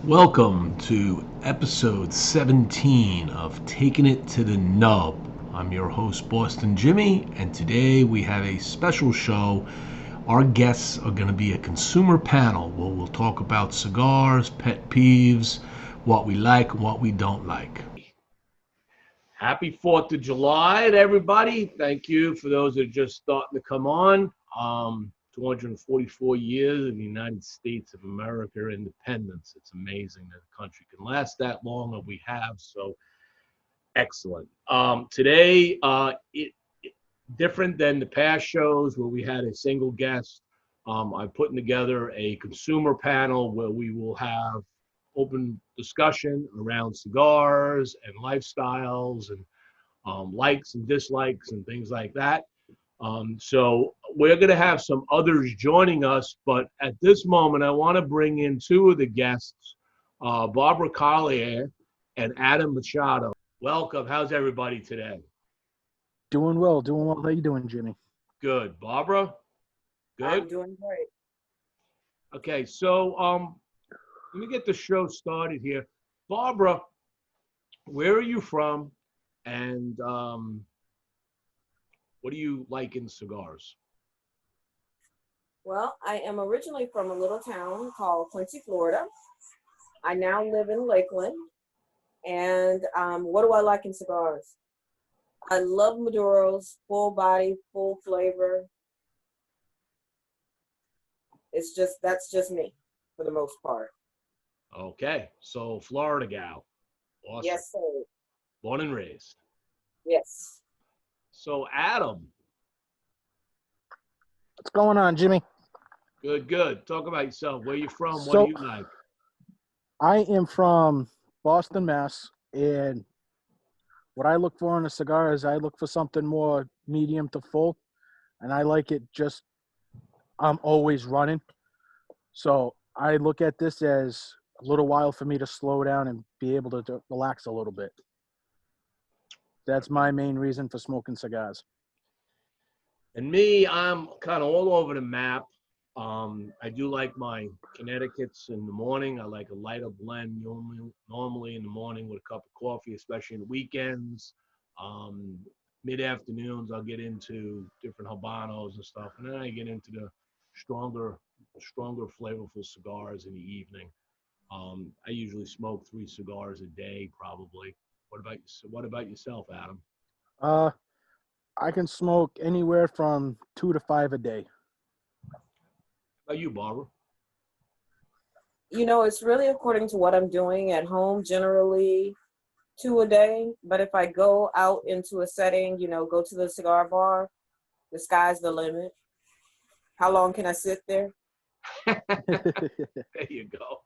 Welcome to episode 17 of Taking It to the Nub. I'm your host, Boston Jimmie, and today we have a special show. Our guests are going to be a consumer panel where we'll talk about cigars, pet peeves, what we like and what we don't like. Happy 4th of July to everybody. Thank you for those that are just starting to come on. 244 years in the United States of America independence. It's amazing that a country can last that long, and we have, so excellent. Today, different than the past shows where we had a single guest. I'm putting together a consumer panel where we will have open discussion around cigars and lifestyles and likes and dislikes and things like that. So we're going to have some others joining us, but at this moment, I want to bring in two of the guests, Barbara Collier and Adam Machado. Welcome. How's everybody today? Doing well, doing well. How you doing, Jimmie? Good. Barbara? Good? I'm doing great. Okay, so let me get the show started here. Barbara, where are you from? And what do you like in cigars? Well, I am originally from a little town called Quincy, Florida. I now live in Lakeland. And what do I like in cigars? I love Maduros, full body, full flavor. That's just me for the most part. Okay, so Florida gal. Awesome. Yes, sir. Born and raised. Yes. So Adam. What's going on, Jimmie? Good, good. Talk about yourself. Where you from? What So, do you like? I am from Boston, Mass, and what I look for in a cigar is I look for something more medium to full, and I like it just, I'm always running. So I look at this as a little while for me to slow down and be able to relax a little bit. That's my main reason for smoking cigars. And me, I'm kind of all over the map. I do like my Connecticut's in the morning. I like a lighter blend normally in the morning with a cup of coffee, especially in the weekends. Um, Mid-afternoons, I'll get into different Habanos and stuff. And then I get into the stronger, flavorful cigars in the evening. I usually smoke 3 cigars a day, probably. What about yourself, Adam? Uh, I can smoke anywhere from 2 to 5 a day. How about you, Barbara? It's really according to what I'm doing at home, generally 2 a day. But if I go out into a setting, go to the cigar bar, the sky's the limit. How long can I sit there? There you go.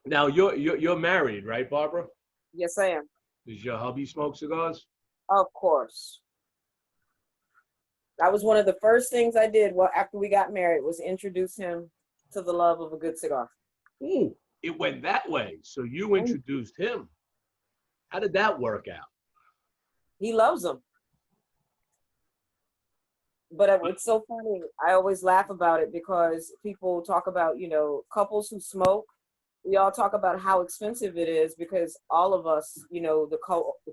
Now you're married, right, Barbara? Yes, I am. Does your hubby smoke cigars? Of course. That was one of the first things I did after we got married was introduce him to the love of a good cigar. Ooh, it went that way. So you introduced him. How did that work out? He loves them. But it's so funny. I always laugh about it because people talk about, couples who smoke. We all talk about how expensive it is because all of us, the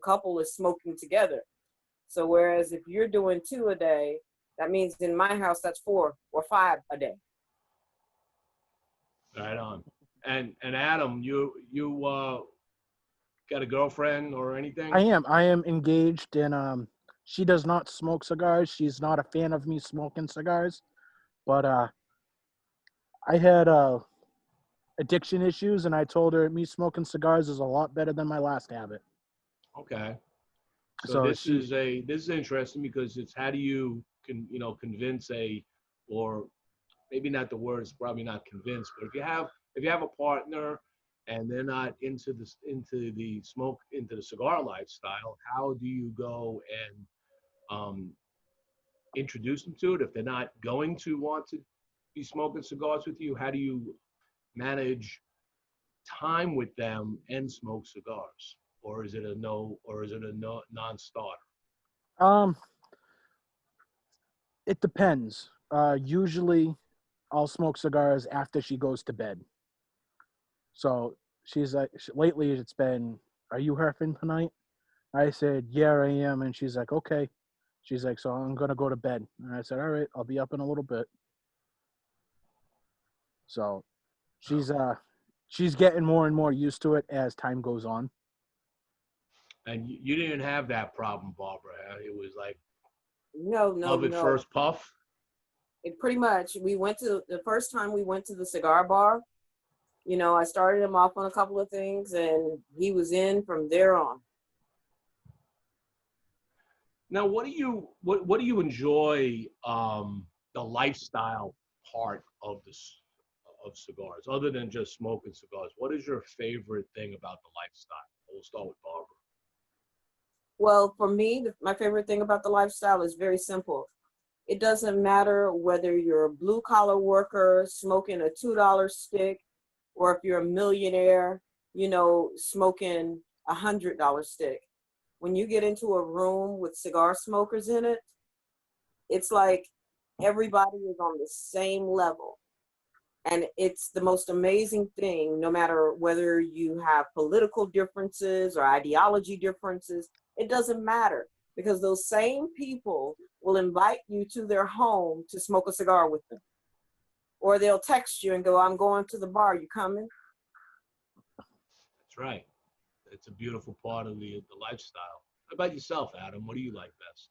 couple is smoking together. So whereas if you're doing 2 a day, that means in my house, that's 4 or 5 a day. Right on. And Adam, you got a girlfriend or anything? I am engaged, and she does not smoke cigars. She's not a fan of me smoking cigars, but I had addiction issues, and I told her me smoking cigars is a lot better than my last habit. Okay. So So this is interesting because it's how do you convince or maybe not the words, probably not convinced, but if you have a partner and they're not into the cigar lifestyle, how do you go and introduce them to it? If they're not going to want to be smoking cigars with you, how do you manage time with them and smoke cigars? Or is it a non-starter? um, it depends. Usually, I'll smoke cigars after she goes to bed. So she's like, lately it's been, are you herping tonight? I said, yeah, I am. And she's like, okay. She's like, so I'm going to go to bed. And I said, all right, I'll be up in a little bit. So she's getting more and more used to it as time goes on. And you didn't have that problem, Barbara. Huh? It was like No, love at first puff. It pretty much, the first time we went to the cigar bar, I started him off on a couple of things and he was in from there on. Now, what do you enjoy the lifestyle part of of cigars, other than just smoking cigars? What is your favorite thing about the lifestyle? We'll start with Barbara. Well, for me, my favorite thing about the lifestyle is very simple. It doesn't matter whether you're a blue collar worker smoking a $2 stick, or if you're a millionaire, smoking $100 stick. When you get into a room with cigar smokers in it, it's like everybody is on the same level. And it's the most amazing thing, no matter whether you have political differences or ideology differences, it doesn't matter, because those same people will invite you to their home to smoke a cigar with them. Or they'll text you and go, I'm going to the bar, you coming? That's right. It's a beautiful part of the lifestyle. How about yourself, Adam? What do you like best?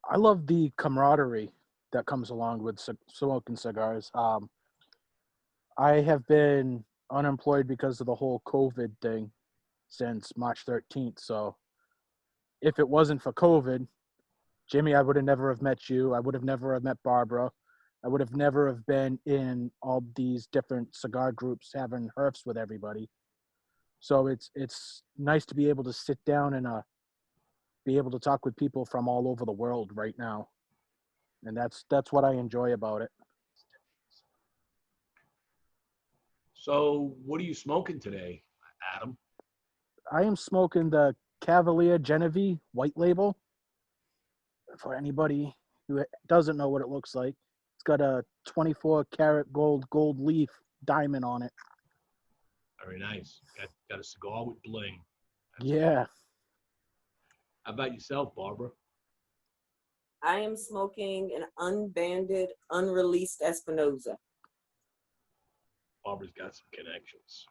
I love the camaraderie that comes along with smoking cigars. I have been unemployed because of the whole COVID thing since March 13th. So if it wasn't for COVID, Jimmie, I would have never have met you. I would have never have met Barbara. I would have never have been in all these different cigar groups having herfs with everybody. So it's nice to be able to sit down and be able to talk with people from all over the world right now. And that's what I enjoy about it. So, what are you smoking today, Adam? I am smoking the Cavalier Genevieve white label. For anybody who doesn't know what it looks like, it's got a 24 karat gold leaf diamond on it. Very nice. Got a cigar with bling. Yeah. How about yourself, Barbara? I am smoking an unbanded, unreleased Espinosa. Barbara's got some connections.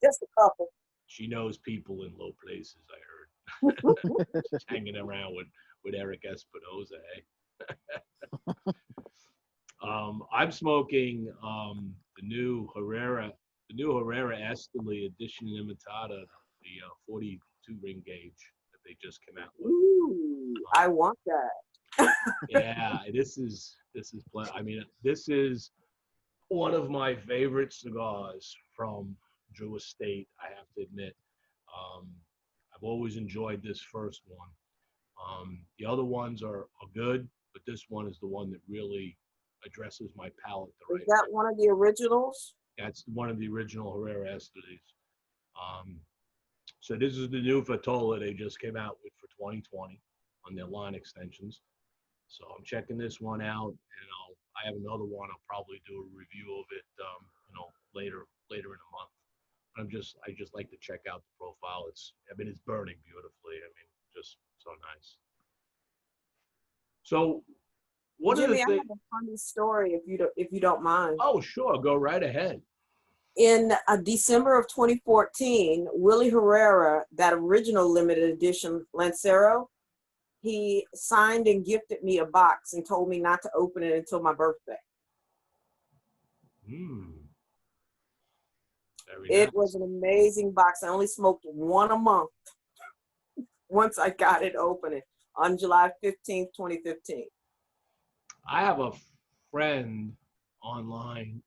Just a couple. She knows people in low places, I heard. She's hanging around with Eric Espinosa, eh? I'm smoking the new Herrera Esteli Edition Limitada, the 42 ring gauge that they just came out with. Ooh, I want that. Yeah, this is one of my favorite cigars from Drew Estate, I have to admit. I've always enjoyed this first one. The other ones are good, but this one is the one that really addresses my palate the right way. Is that one of the originals? That's one of the original Herrera Estelis. So this is the new Vitola they just came out with for 2020 on their line extensions. So I'm checking this one out, and I have another one. I'll probably do a review of it, later in the month. I just like to check out the profile. It's burning beautifully. Just so nice. So, what Jimmie, are the I have a funny story if you don't mind. Oh, sure, go right ahead. In December of 2014, Willie Herrera, that original limited edition Lancero, he signed and gifted me a box and told me not to open it until my birthday. It was an amazing box. I only smoked one a month once I got it open on July 15th, 2015. I have a friend online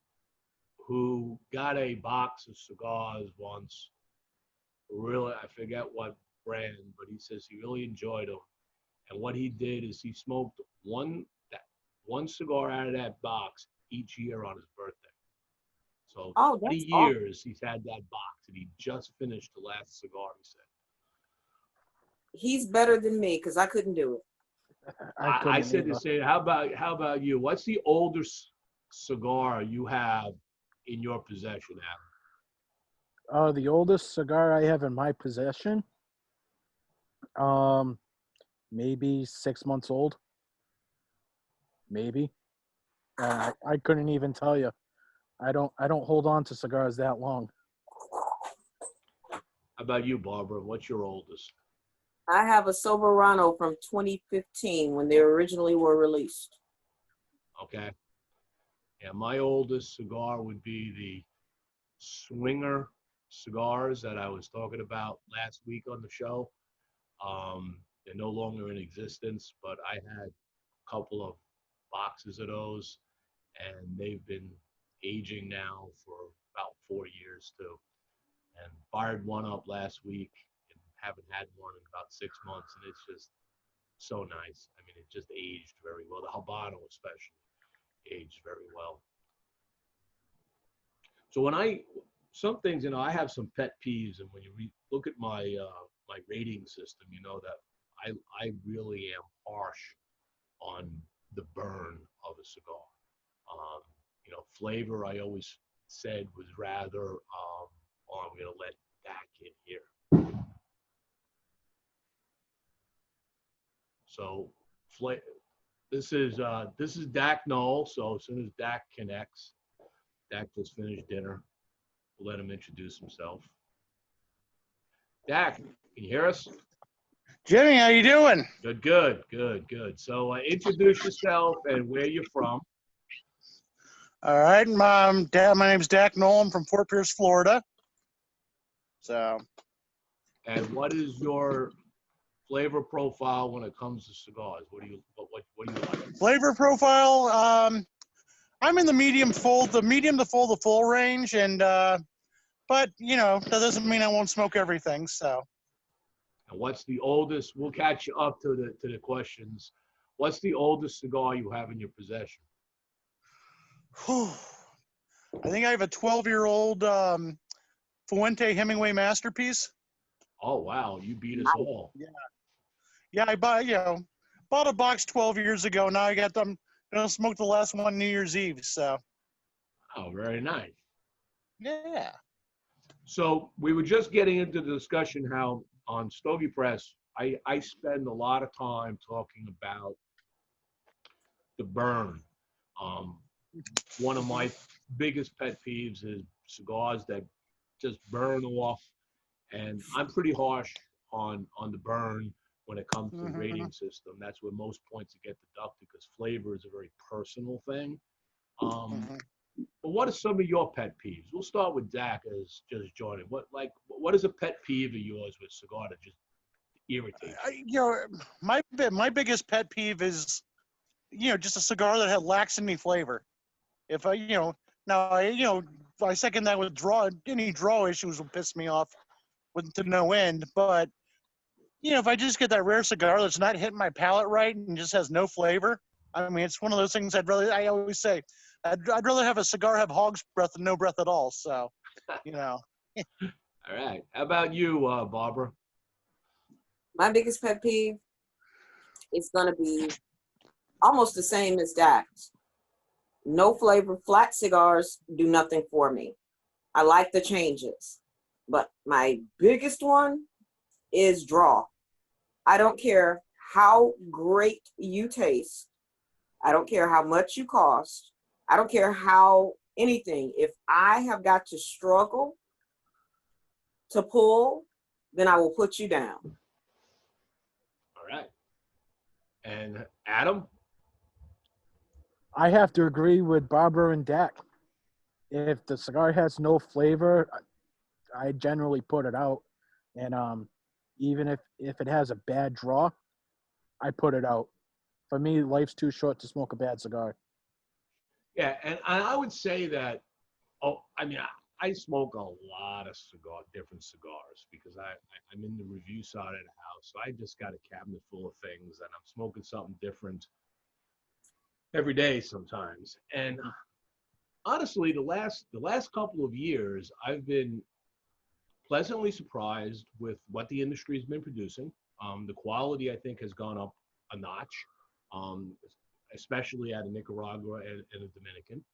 who got a box of cigars once. Really, I forget what brand, but he says he really enjoyed them. And what he did is he smoked one cigar out of that box each year on his birthday. So 20 years he's had that box, and he just finished the last cigar, he said. He's better than me because I couldn't do it. I said the same. How about you? What's the oldest cigar you have in your possession, Adam? The oldest cigar I have in my possession, um, maybe 6 months old, maybe. I couldn't even tell you. I don't hold on to cigars that long. How about you, Barbara? What's your oldest? I have a Soberano from 2015 when they originally were released. Okay. Yeah, my oldest cigar would be the Swinger cigars that I was talking about last week on the show. They're no longer in existence, but I had a couple of boxes of those, and they've been aging now for about 4 years too. And fired one up last week and haven't had one in about 6 months, and it's just so nice. I mean, it just aged very well. The Habano especially aged very well. So some things, I have some pet peeves, and when you look at my rating system, you know that I really am harsh on the burn of a cigar. Um, flavor I always said was rather, oh, I'm gonna let Dak in here. So, this is Dak Knoll. So as soon as Dak connects, Dak just finished dinner. We'll let him introduce himself. Dak, can you hear us? Jimmie, how you doing? Good. So introduce yourself and where you're from. All right, my name's Dak Knoll. I'm from Fort Pierce, Florida. So, And what is your flavor profile when it comes to cigars? What do you like? flavor profile. I'm in the medium to full the full range, and but that doesn't mean I won't smoke everything. So, And what's the oldest? We'll catch you up to the questions. What's the oldest cigar you have in your possession? whew, I think I have a 12-year-old Fuente Hemingway masterpiece. Oh wow, you beat us all. Yeah, I bought a box 12 years ago. Now I got them. Smoked the last one New Year's Eve. So, Oh, very nice. yeah. So we were just getting into the discussion how on Stogie Press, I spend a lot of time talking about the burn. Um, One of my biggest pet peeves is cigars that just burn off, and I'm pretty harsh on the burn when it comes to the rating system. That's where most points get deducted because flavor is a very personal thing. But what are some of your pet peeves? We'll start with Dak as just joining. What is a pet peeve of yours with cigar that just irritates you? My biggest pet peeve is just a cigar that lacks any flavor. If I now I second that with any draw issues will piss me off with to no end. But if I just get that rare cigar that's not hitting my palate right and just has no flavor, I mean, it's one of those things I always say, I'd rather have a cigar have hog's breath than no breath at all. So, All right. How about you, Barbara? My biggest pet peeve is going to be almost the same as Dak's. No flavor, flat cigars do nothing for me. I like the changes. But my biggest one is draw. I don't care how great you taste. I don't care how much you cost. I don't care how anything. If I have got to struggle to pull, then I will put you down. All right. And Adam? I have to agree with Barbara and Dak. If the cigar has no flavor, I generally put it out. And even if it has a bad draw, I put it out. For me, life's too short to smoke a bad cigar. Yeah, and I would say that, I mean, I smoke a lot of different cigars because I'm in the review side of the house. So I just got a cabinet full of things and I'm smoking something different every day sometimes. And honestly, the last couple of years, I've been pleasantly surprised with what the industry has been producing. The quality, I think, has gone up a notch, um, especially out of Nicaragua and the Dominican.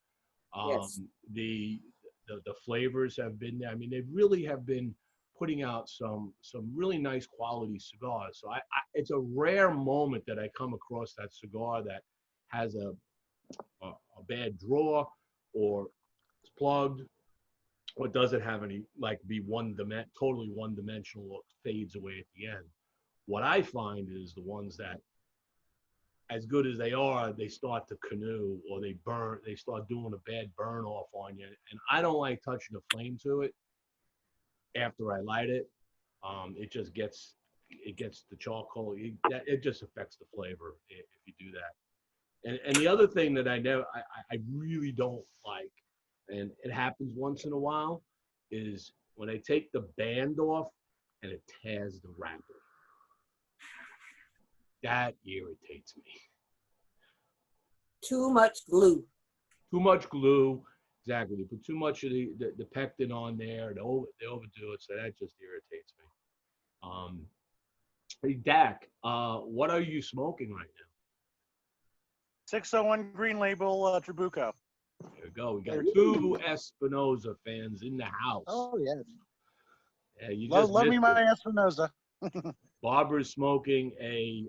Yes. The the flavors have been there. I mean, they really have been putting out some really nice quality cigars. So it's a rare moment that I come across that cigar that has a bad draw, or it's plugged, or doesn't have any, like, be totally one dimensional, or fades away at the end. What I find is the ones that, as good as they are, they start to canoe, or they start doing a bad burn off on you. And I don't like touching the flame to it after I light it. It gets the charcoal. It just affects the flavor if you do that. And the other thing that I really don't like, and it happens once in a while, is when I take the band off and it tears the wrapper. That irritates me. Too much glue. Too much glue. Exactly. They put too much of the pectin on there. They overdo it, so that just irritates me. Hey, Dak, what are you smoking right now? 601 Green Label Trabuco. There we go. We got two Espinosa fans in the house. Oh yeah. Yeah, you just Love me missed my it. Espinosa. Barbara's smoking a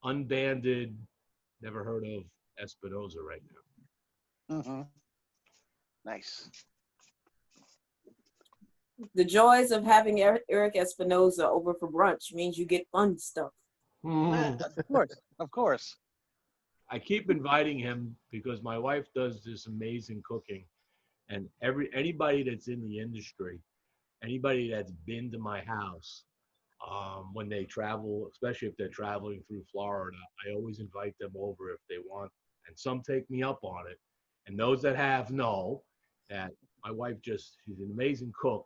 unbanded, never heard of Espinosa right now. Mm-hmm. Nice. The joys of having Eric Espinosa over for brunch means you get fun stuff. Of course. I keep inviting him because my wife does this amazing cooking, and anybody that's in the industry, anybody that's been to my house, when they travel, especially if they're traveling through Florida, I always invite them over if they want, and some take me up on it. And those that have know that my wife she's an amazing cook.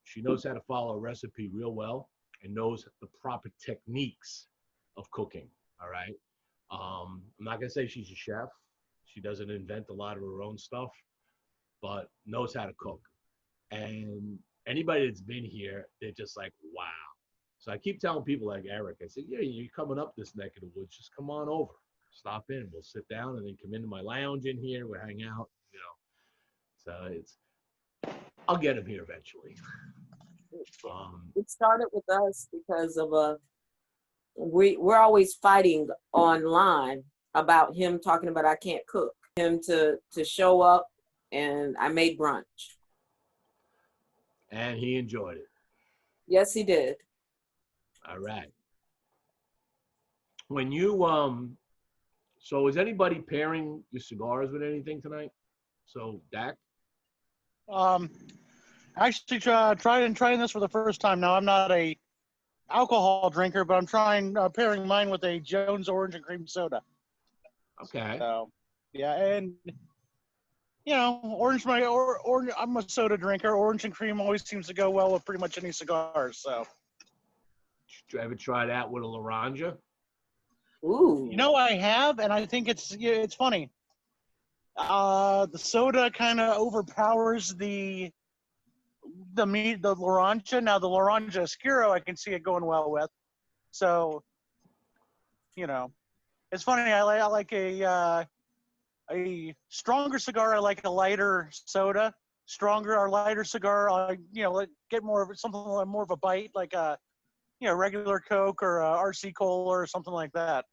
She knows how to follow a recipe real well and knows the proper techniques of cooking. All right. I'm not going to say she's a chef. She doesn't invent a lot of her own stuff, but knows how to cook. And anybody that's been here, they're just like, wow. So I keep telling people like Eric, I said, yeah, you're coming up this neck of the woods, just come on over. Stop in. We'll sit down and then come into my lounge in here. We'll hang out, So I'll get him here eventually. It started with us because of we're always fighting online about him talking about I can't cook. Him to show up, and I made brunch. And he enjoyed it. Yes, he did. All right. When you so is anybody pairing your cigars with anything tonight? So Dak? Actually, trying this for the first time. Now, I'm not a alcohol drinker, but I'm pairing mine with a Jones Orange and Cream Soda. Okay. So, yeah, and orange. I'm a soda drinker. Orange and cream always seems to go well with pretty much any cigars. So, Did you ever try that with a Laranja? Ooh. I have, and I think it's funny. The soda kind of overpowers the Laranja. Now the Laranja Oscuro, I can see it going well with. So, it's funny. I like a stronger cigar. I like a lighter soda. Stronger or lighter cigar, get more of something like more of a bite, like a regular Coke or a RC Cola or something like that.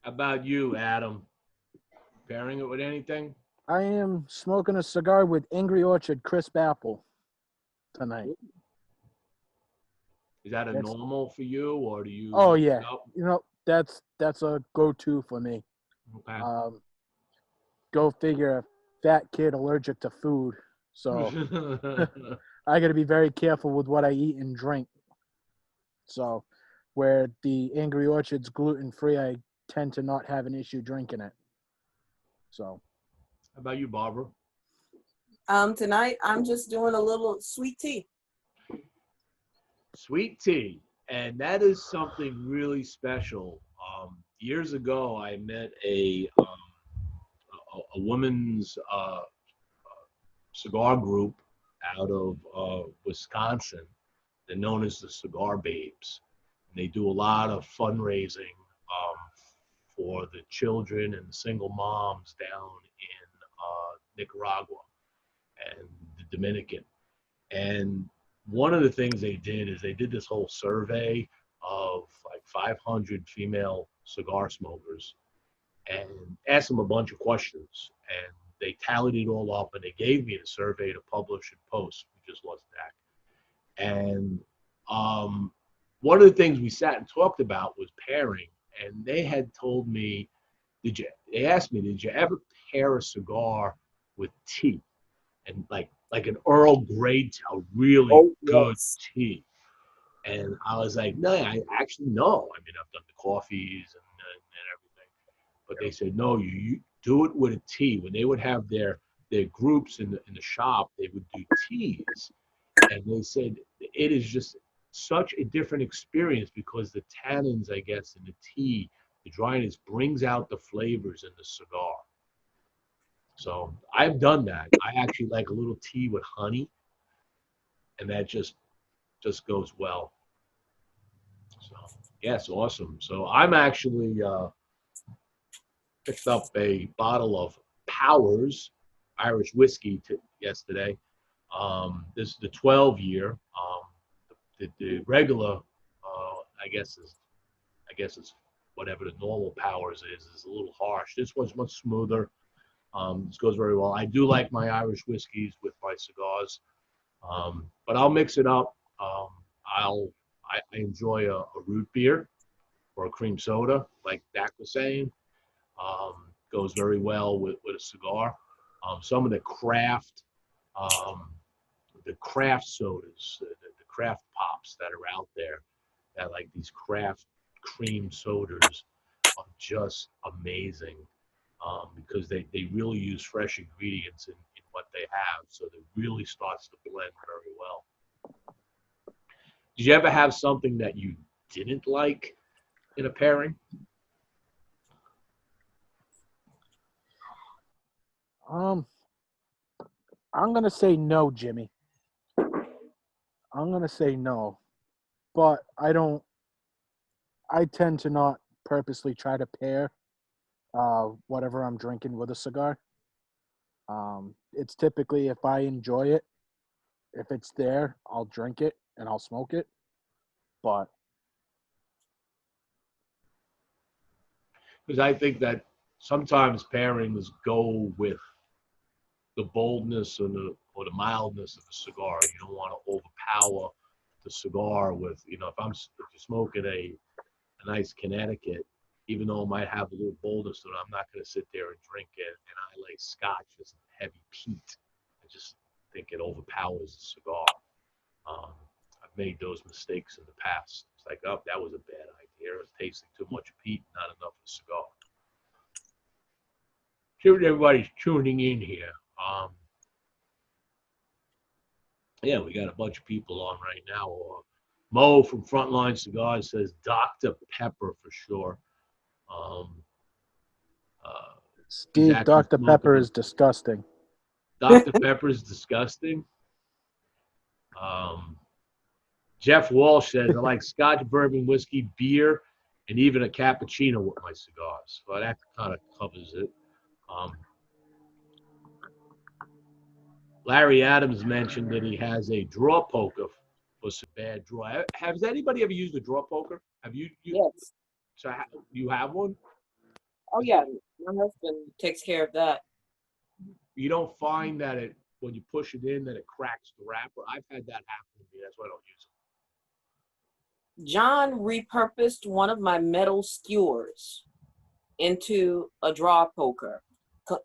How about you, Adam? Pairing it with anything? I am smoking a cigar with Angry Orchard Crisp Apple tonight. Is that a normal for you, or do you? Oh yeah, that's a go-to for me. Okay. Go figure, a fat kid allergic to food, so I got to be very careful with what I eat and drink. So, where the Angry Orchard's gluten-free, I tend to not have an issue drinking it. So. How about you, Barbara? Tonight I'm just doing a little sweet tea. Sweet tea, and that is something really special. Years ago, I met a women's cigar group out of Wisconsin. They're known as the Cigar Babes. And they do a lot of fundraising for the children and single moms down in Nicaragua and the Dominican. And one of the things they did is they did this whole survey of like 500 female cigar smokers and asked them a bunch of questions. And they tallied it all up and they gave me the survey to publish and post. We just lost Dak. And one of the things we sat and talked about was pairing. And they had told me, they asked me, did you ever pair a cigar with tea? And like an Earl Grey tea, a really good tea. And I was like, no, I actually no. I mean, I've done the coffees and everything. But they said, no, you do it with a tea. When they would have their groups in the shop, they would do teas. And they said it is just such a different experience because the tannins, I guess, in the tea, the dryness brings out the flavors in the cigar. So I've done that. I actually like a little tea with honey, and that just goes well. So yes, awesome. So I'm actually picked up a bottle of Powers Irish whiskey yesterday. This is the 12-year. The regular, I guess it's whatever the normal Powers is a little harsh. This one's much smoother. This goes very well. I do like my Irish whiskeys with my cigars, but I'll mix it up. I enjoy a root beer or a cream soda, like Dak was saying. Goes very well with a cigar. Some of um, the craft sodas, the craft pops that are out there, that like these craft cream sodas are just amazing because they really use fresh ingredients in what they have. So it really starts to blend very well. Did you ever have something that you didn't like in a pairing? I'm gonna say no, Jimmie. I'm gonna say no, but I don't. I tend to not purposely try to pair whatever I'm drinking with a cigar. It's typically if I enjoy it, if it's there, I'll drink it and I'll smoke it. But Because I think that sometimes pairings go with the boldness or the mildness of the cigar. You don't want to overpower the cigar with, if you're smoking a nice Connecticut, even though it might have a little boldness to it, I'm not going to sit there and drink it. And I like Scotch as heavy peat. I just think it overpowers the cigar. I've made those mistakes in the past. It's like, oh, that was a bad idea. It was tasting too much peat, not enough of the cigar. See what everybody's tuning in here. Yeah, we got a bunch of people on right now. Mo from Frontline Cigars says Dr. Pepper for sure. Steve, Dr. Pepper is disgusting. Dr. Pepper is disgusting. Jeff Walsh says, I like Scotch, bourbon, whiskey, beer, and even a cappuccino with my cigars. Well, that kind of covers it. Larry Adams mentioned that he has a draw poker for some bad draw. Has anybody ever used a draw poker? Have you? Yes. So you have one? Oh yeah, my husband takes care of that. You don't find that when you push it in that it cracks the wrapper? I've had that happen to me. That's why I don't use it. John repurposed one of my metal skewers into a draw poker.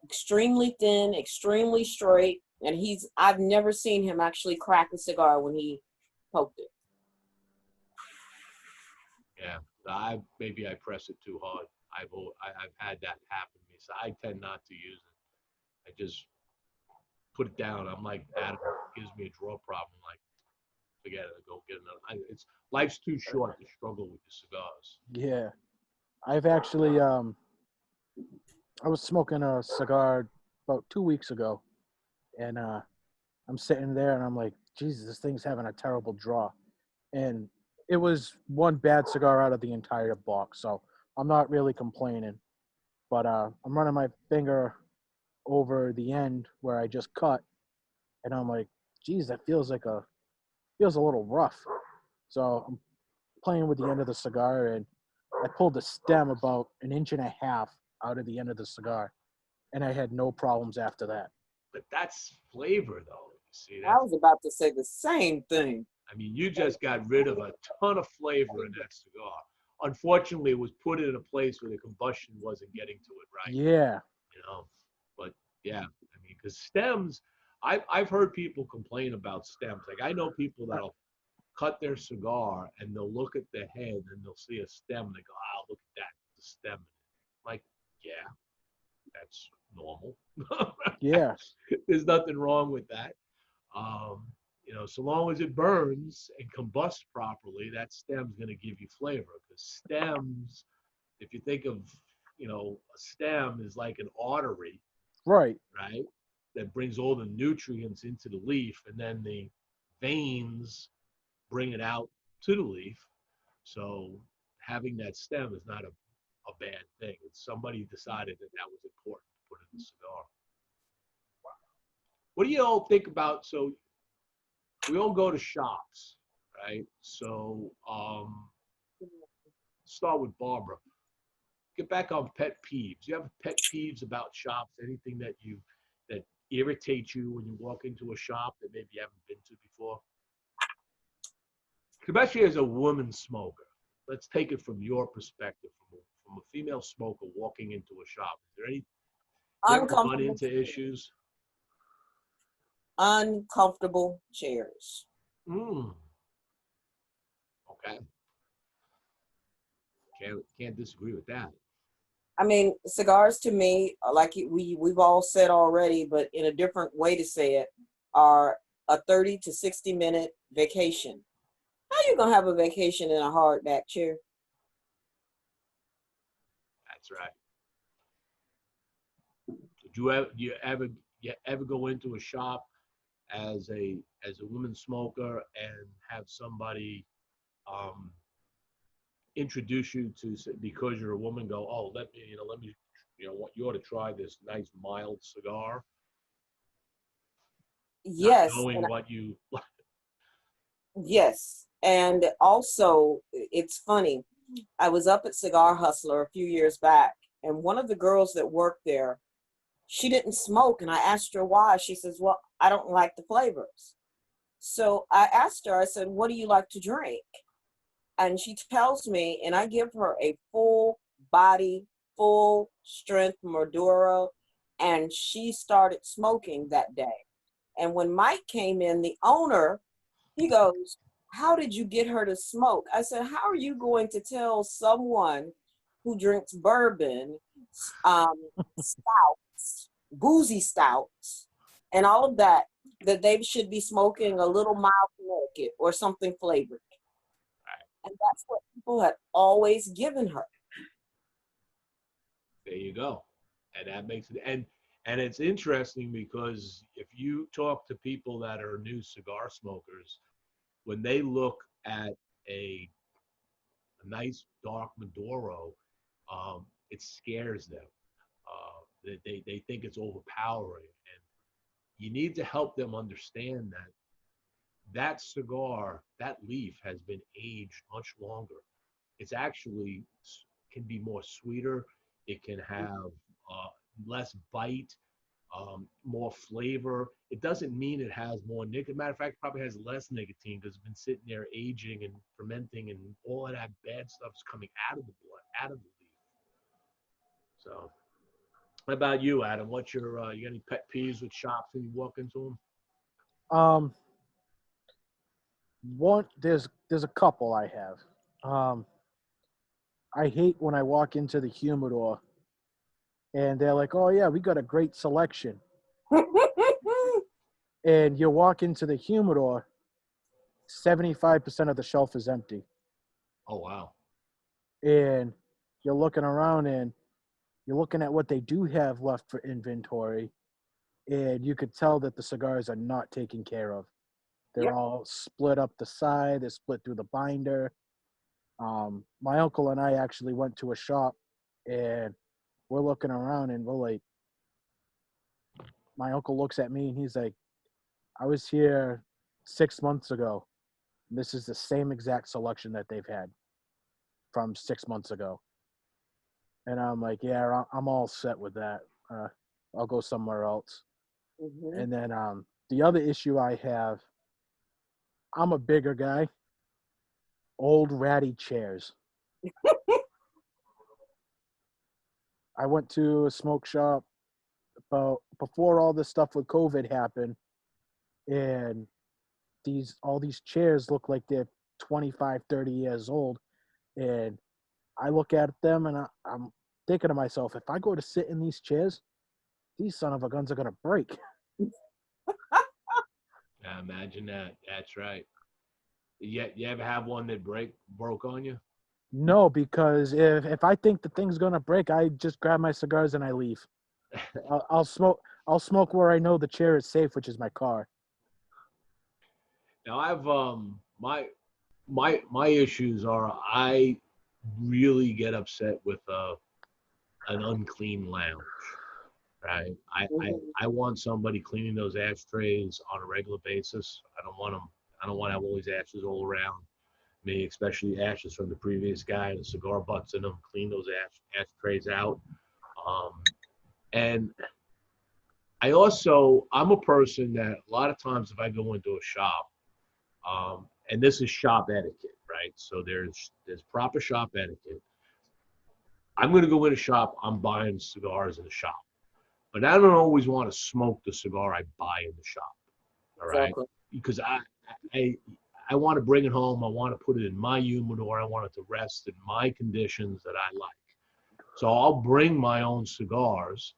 Extremely thin, extremely straight, and I've never seen him actually crack a cigar when he poked it. Yeah, maybe I press it too hard. I've had that happen to me, so I tend not to use it. I just put it down. I'm like, Adam, it gives me a draw problem. I'm like, forget it. Go get another. Life's too short to struggle with the cigars. Yeah, I've actually I was smoking a cigar about 2 weeks ago, and I'm sitting there and I'm like, Jesus, this thing's having a terrible draw, and it was one bad cigar out of the entire box, so I'm not really complaining. But I'm running my finger over the end where I just cut, and I'm like, geez, that feels a little rough. So I'm playing with the end of the cigar, and I pulled the stem about an inch and a half out of the end of the cigar, and I had no problems after that. But that's flavor, though. You see, I that's. was about to say the same thing. I mean, you just got rid of a ton of flavor in that cigar. Unfortunately, it was put in a place where the combustion wasn't getting to it right. Yeah, You know, but yeah, I mean, because stems, I've heard people complain about stems. Like I know people that'll cut their cigar and they'll look at the head and they'll see a stem and they go, "Oh, look at that, the stem." Like, yeah, that's normal. yeah, There's nothing wrong with that. Um, so long as it burns and combusts properly, that stem's going to give you flavor. Because stems, if you think of, a stem is like an artery, right. right? That brings all the nutrients into the leaf, and then the veins bring it out to the leaf. So having that stem is not a bad thing. It's somebody decided that was important to put in the cigar. What do you all think about? So we all go to shops, right? So start with Barbara. Get back on pet peeves. You have pet peeves about shops? Anything that irritates you when you walk into a shop that maybe you haven't been to before? Especially as a woman smoker. Let's take it from your perspective, from a female smoker walking into a shop. Is there any you ever run Uncomfortable, into issues? uncomfortable chairs. Mm, okay. Can't disagree with that. I mean, cigars to me, like we've all said already, but in a different way to say it, are a 30 to 60-minute vacation. How you gonna have a vacation in a hardback chair? That's right. Did you ever go into a shop as a woman smoker and have somebody um, introduce you to, because you're a woman, go, oh, let me you ought to try this nice mild cigar, not Yes, knowing and what you. yes, and also it's funny. I was up at Cigar Hustler a few years back, and one of the girls that worked there, she didn't smoke, and I asked her why. She says, "Well, I don't like the flavors." So I asked her, I said, "What do you like to drink?" And she tells me, and I give her a full body, full strength Maduro, and she started smoking that day. And when Mike came in, the owner, he goes, "How did you get her to smoke?" I said, "How are you going to tell someone who drinks bourbon, stouts, boozy stouts, and all of that, that they should be smoking a little mild Connecticut or something flavored?" And that's what people had always given her. There you go, and that makes it. And it's interesting because if you talk to people that are new cigar smokers, when they look at a nice dark Maduro, it scares them. They think it's overpowering, and you need to help them understand that cigar, that leaf has been aged much longer. It's actually can be more sweeter. It can have less bite, more flavor. It doesn't mean it has more nicotine. Matter of fact, it probably has less nicotine because it's been sitting there aging and fermenting, and all of that bad stuff's coming out of the blood, out of the leaf. So, what about you, Adam? What's you got any pet peeves with shops when you walk into them? Um, one there's a couple I have. Um, I hate when I walk into the humidor and they're like, "Oh yeah, we got a great selection," and you walk into the humidor, 75% of the shelf is empty, Oh wow. and you're looking around and you're looking at what they do have left for inventory, and you could tell that the cigars are not taken care of. They're Yep. all split up the side, they're split through the binder. My uncle and I actually went to a shop and we're looking around and we're like, my uncle looks at me and he's like, I was here 6 months ago. This is the same exact selection that they've had from 6 months ago. And I'm like, yeah, I'm all set with that. I'll go somewhere else. Hmm. And then the other issue I have, I'm a bigger guy, old ratty chairs. I went to a smoke shop about before all this stuff with COVID happened, and all these chairs look like they're 25, 30 years old. And I look at them and I'm thinking to myself, if I go to sit in these chairs, these son of a guns are gonna break. Yeah, imagine that. That's right. You ever have one that broke on you? No, because if I think the thing's gonna break, I just grab my cigars and I leave. I'll smoke. I'll smoke where I know the chair is safe, which is my car. Now I've my issues are I really get upset with an unclean lounge. Right. I want somebody cleaning those ashtrays on a regular basis. I don't want them. I don't want to have all these ashes all around me, especially ashes from the previous guy, the cigar butts in them. Clean those ashtrays out. Um, and I'm a person that a lot of times if I go into a shop, and this is shop etiquette, right? So there's proper shop etiquette. I'm going to go in a shop. I'm buying cigars in the shop, but I don't always want to smoke the cigar I buy in the shop. All right, Exactly. because I I want to bring it home. I want to put it in my humidor. I want it to rest in my conditions that I like. So I'll bring my own cigars.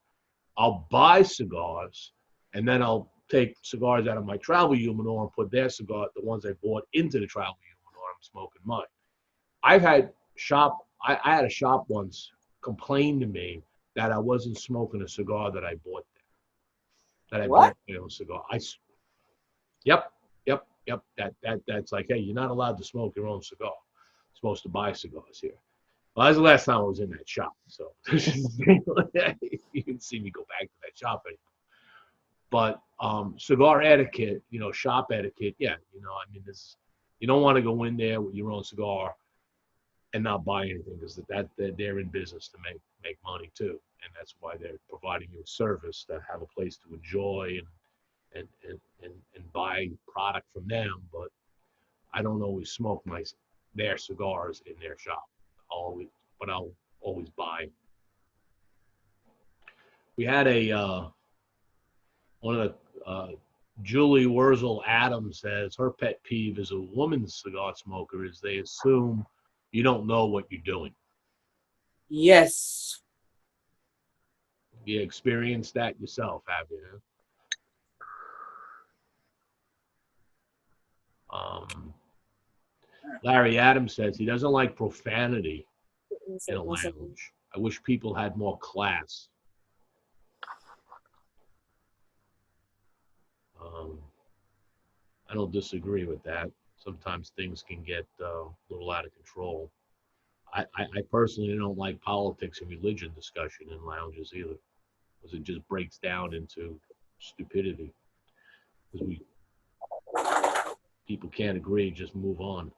I'll buy cigars, and then I'll take cigars out of my travel humidor and put their cigar, the ones I bought, into the travel humidor. I'm smoking mine. I've had I had a shop once complain to me that I wasn't smoking a cigar that I bought there, that I What? bought my own cigar. Yep, yep. That's like, hey, you're not allowed to smoke your own cigar. You're supposed to buy cigars here. Well, that's the last time I was in that shop, so you can see me go back to that shop anymore. But cigar etiquette, shop etiquette, yeah, I mean, you don't want to go in there with your own cigar and not buy anything because they're in business to make money too, and that's why they're providing you a service to have a place to enjoy and buy product from them. But I don't always smoke their cigars in their shop. I'll always buy. We had one of the Julie Wurzel Adams says her pet peeve as a woman's cigar smoker is they assume you don't know what you're doing. Yes. You experienced that yourself, have you? Larry Adams says he doesn't like profanity in a lounge. I wish people had more class. I don't disagree with that. Sometimes things can get a little out of control. I personally don't like politics and religion discussion in lounges either, because it just breaks down into stupidity. Because people can't agree, just move on.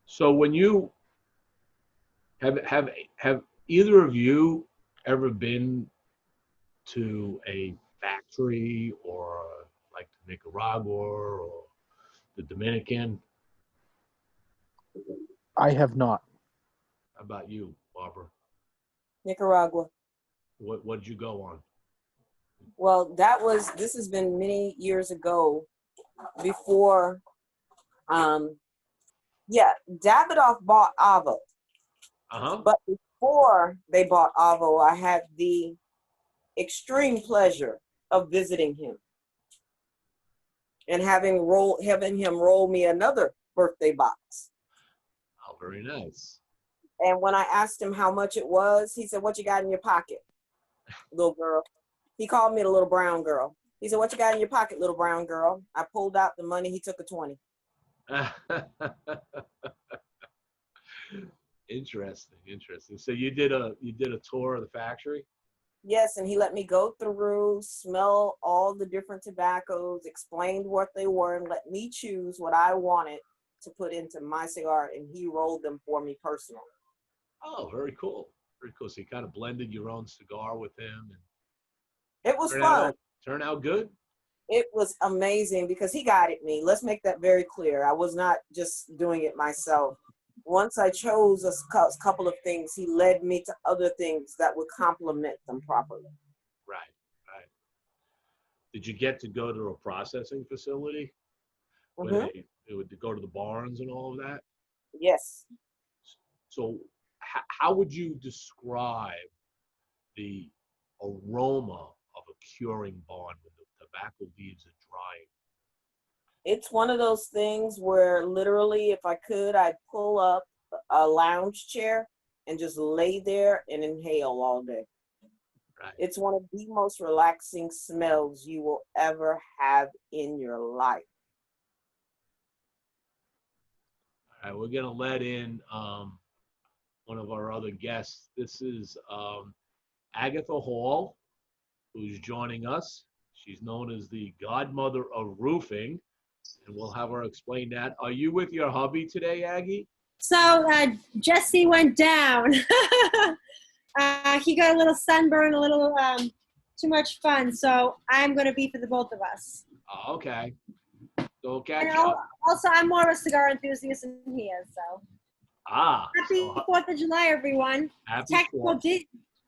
So when you have either of you ever been to a factory or like Nicaragua or the Dominican? I have not. How about you, Barbara? Nicaragua. What did you go on? Well, this has been many years ago before, Davidoff bought Avo. Uh-huh. But before they bought Avo, I had the extreme pleasure of visiting him and having him roll me another birthday box. Oh, very nice. And when I asked him how much it was, he said, "What you got in your pocket, little girl?" He called me the little brown girl. He said, "What you got in your pocket, little brown girl?" I pulled out the money. He took a 20. Interesting. So you did a tour of the factory? Yes, and he let me go through, smell all the different tobaccos, explained what they were, and let me choose what I wanted to put into my cigar, and he rolled them for me personally. Oh, very cool. Very cool. So you kind of blended your own cigar with him and It was turn fun. out turn out good. It was amazing because he guided me. Let's make that very clear. I was not just doing it myself. Once I chose a couple of things, he led me to other things that would complement them properly. Right, right. Did you get to go to a processing facility where Hmm. they would go to the barns and all of that? Yes. So how would you describe the aroma of a curing barn when the tobacco leaves are drying? It's one of those things where literally, if I could, I'd pull up a lounge chair and just lay there and inhale all day. Right. It's one of the most relaxing smells you will ever have in your life. All right, we're gonna let in one of our other guests. This is Agatha Hall, who's joining us. She's known as the godmother of roofing, and we'll have her explain that. Are you with your hubby today, Aggie? So Jesse went down. He got a little sunburn, a little too much fun. So I'm going to be for the both of us. Oh, okay. So And catch up. also, I'm more of a cigar enthusiast than he is. So happy So 4th of July, everyone. happy Technical 4th.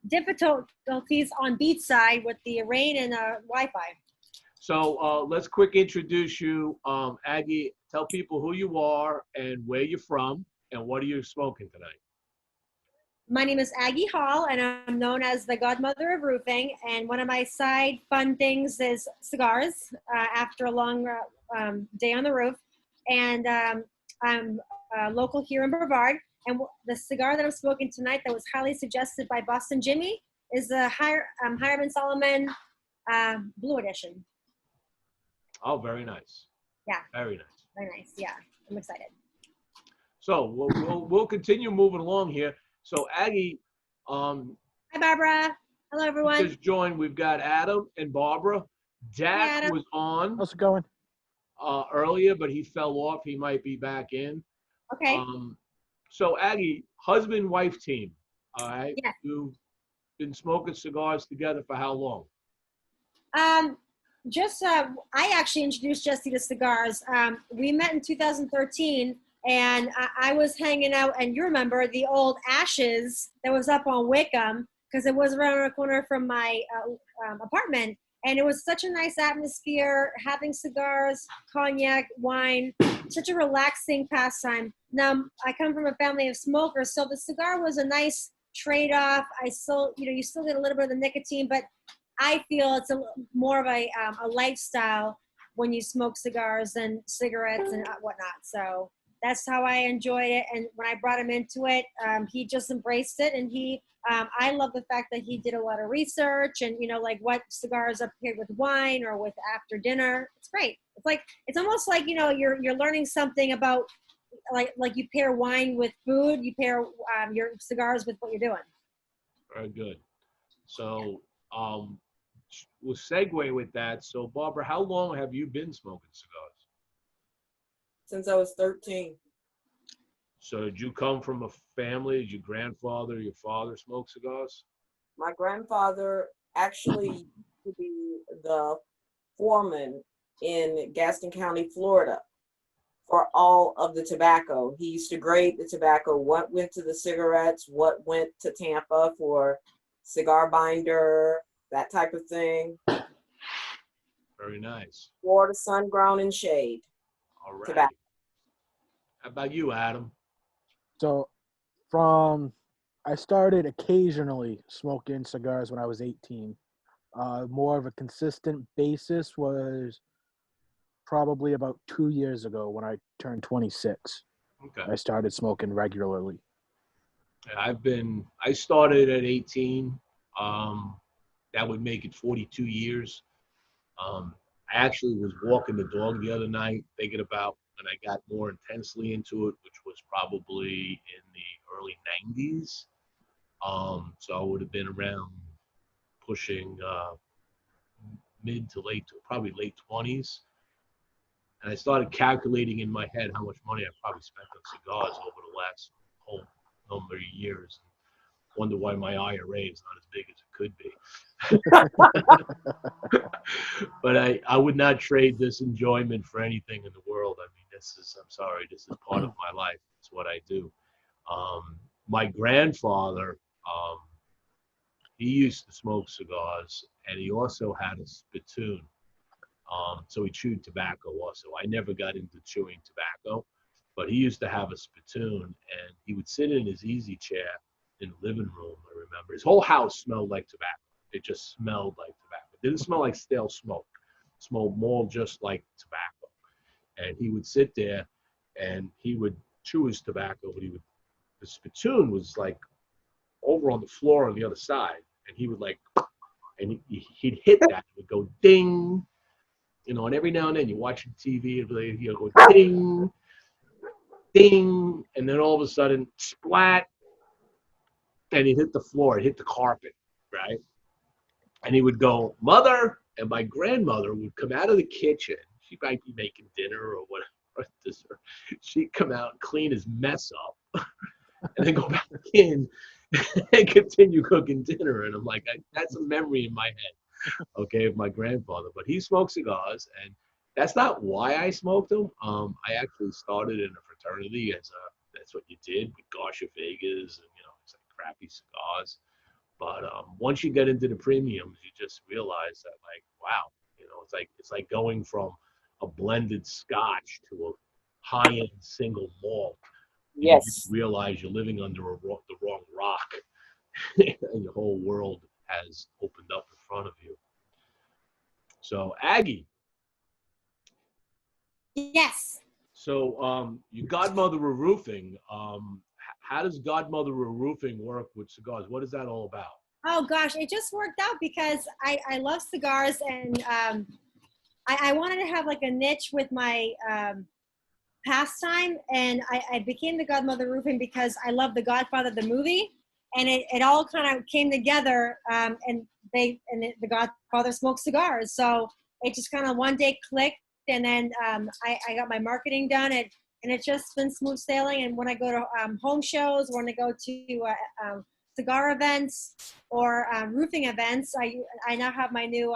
difficulties on beach side with the rain and Wi-Fi. So let's quick introduce you. Aggie, tell people who you are and where you're from and what are you smoking tonight? My name is Aggie Hall, and I'm known as the godmother of roofing. And one of my side fun things is cigars after a long day on the roof. And I'm local here in Brevard. And the cigar that I'm smoking tonight that was highly suggested by Boston Jimmie is the Hiram Solomon Blue Edition. Oh, very nice. Yeah. Very nice. Very nice. Yeah, I'm excited. So we'll continue moving along here. So Aggie, Hi, Barbara. Hello, everyone. just joined. We've got Adam and Barbara. Dak Adam. was on How's it going? earlier, but he fell off. He might be back in. Okay. So Aggie, husband-wife team. All right. Yes. You've been smoking cigars together for how long? I actually introduced Jesse to cigars. We met in 2013, and I was hanging out, and you remember the old Ashes that was up on Wickham, because it was around the corner from my apartment, and it was such a nice atmosphere, having cigars, cognac, wine, such a relaxing pastime. Now, I come from a family of smokers, so the cigar was a nice trade-off. I still, you still get a little bit of the nicotine, but I feel it's more of a lifestyle when you smoke cigars and cigarettes and whatnot. So that's how I enjoyed it. And when I brought him into it, he just embraced it. And I love the fact that he did a lot of research and, like what cigars are paired with wine or with after dinner. It's great. It's almost like, you're learning something about like you pair wine with food, you pair your cigars with what you're doing. Very good. So we'll segue with that. So Barbara, how long have you been smoking cigars? Since I was 13. So did you come from a family? Did your grandfather, your father smoke cigars? My grandfather actually used to be the foreman in Gaston County, Florida, for all of the tobacco. He used to grade the tobacco, what went to the cigarettes, what went to Tampa for cigar binder, that type of thing. Very nice. Florida sun grown in shade. All right. Tobacco. How about you, Adam? So, I started occasionally smoking cigars when I was 18. More of a consistent basis was probably about 2 years ago when I turned 26. Okay. I started smoking regularly. I started at 18. That would make it 42 years. I actually was walking the dog the other night, thinking about when I got more intensely into it, which was probably in the early 90s. So I would have been around pushing mid to probably late 20s. And I started calculating in my head how much money I probably spent on cigars over the last whole number of years. Wonder why my IRA is not as big as it could be. But I would not trade this enjoyment for anything in the world. I mean, I'm sorry, this is part of my life. It's what I do. My grandfather, he used to smoke cigars, and he also had a spittoon. So he chewed tobacco also. I never got into chewing tobacco, but he used to have a spittoon, and he would sit in his easy chair in the living room. I remember his whole house smelled like tobacco. It just smelled like tobacco. It didn't smell like stale smoke. It smelled more just like tobacco. And he would sit there, and he would chew his tobacco, but the spittoon was like over on the floor on the other side, and he would and he'd hit that. It would go ding, and every now and then you're watching TV, it'd go ding, ding, and then all of a sudden, splat, and he'd hit the floor, he'd hit the carpet, right? And he would go, "Mother," and my grandmother would come out of the kitchen. She might be making dinner or whatever. She'd come out and clean his mess up, and then go back in and continue cooking dinner. And I'm like, that's a memory in my head, okay, of my grandfather. But he smoked cigars, and that's not why I smoked them. I actually started in a fraternity that's what you did with Garcia Vegas, and it's like crappy cigars. But once you get into the premiums, you just realize that, like, wow, it's like going from a blended Scotch to a high-end single malt. Yes. You realize you're living under the wrong rock, and your whole world has opened up in front of you. So, Aggie. Yes. So, your godmother of roofing. How does godmother of roofing work with cigars? What is that all about? Oh gosh, it just worked out because I love cigars, and I wanted to have like a niche with my pastime, and I became the godmother of roofing because I love The Godfather, the movie, and it all kind of came together. And the Godfather smoked cigars, so it just kind of one day clicked, and then I got my marketing done, and it's just been smooth sailing. And when I go to home shows, when I go to cigar events or roofing events, I now have my new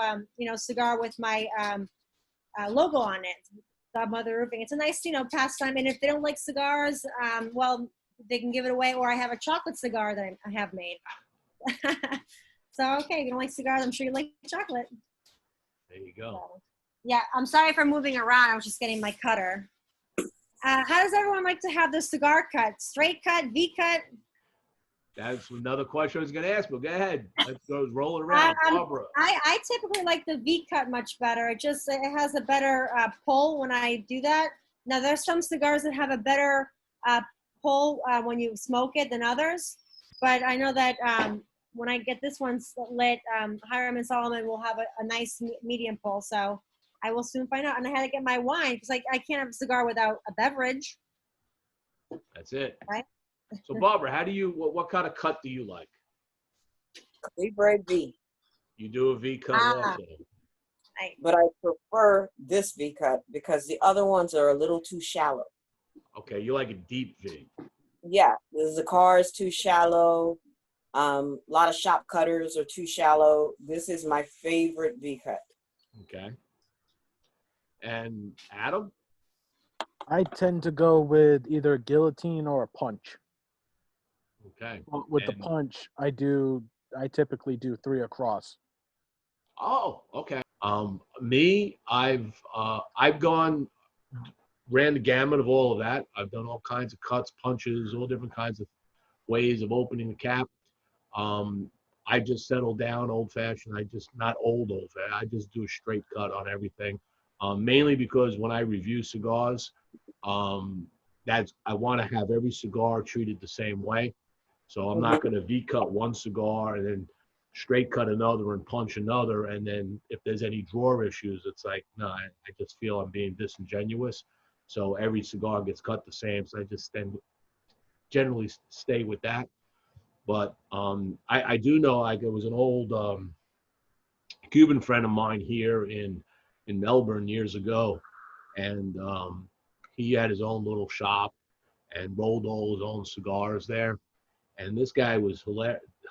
cigar with my logo on it, Godmother Roofing. It's a nice pastime, and if they don't like cigars, well, they can give it away, or I have a chocolate cigar that I have made. So okay, you don't like cigars, I'm sure you like chocolate. There you go. So, yeah, I'm sorry for moving around. I was just getting my cutter. How does everyone like to have the cigar cut? Straight cut, V cut? That's another question I was going to ask, but go ahead. Let's go roll it around. Barbara. I typically like the V cut much better. It has a better pull when I do that. Now, there's some cigars that have a better pull when you smoke it than others, but I know that when I get this one lit, Hiram and Solomon will have a nice medium pull, so I will soon find out. And I had to get my wine because I can't have a cigar without a beverage. That's it. Right? So, Barbara, what kind of cut do you like? Libre V. You do a V cut also. But I prefer this V cut because the other ones are a little too shallow. Okay, you like a deep V. Yeah, the car is too shallow. A lot of shop cutters are too shallow. This is my favorite V cut. Okay. And Adam? I tend to go with either a guillotine or a punch. Okay. With the punch, I typically do 3 across. Oh, okay. Me, I've ran the gamut of all of that. I've done all kinds of cuts, punches, all different kinds of ways of opening the cap. I just settled down old-fashioned. Not old-fashioned. I just do a straight cut on everything. Mainly because when I review cigars, I want to have every cigar treated the same way. So I'm not going to V-cut one cigar and then straight cut another and punch another. And then if there's any drawer issues, it's like, no, I just feel I'm being disingenuous. So every cigar gets cut the same. So I just generally stay with that. But I do know, like, it was an old Cuban friend of mine here in Melbourne years ago, and he had his own little shop and rolled all his own cigars there. And this guy was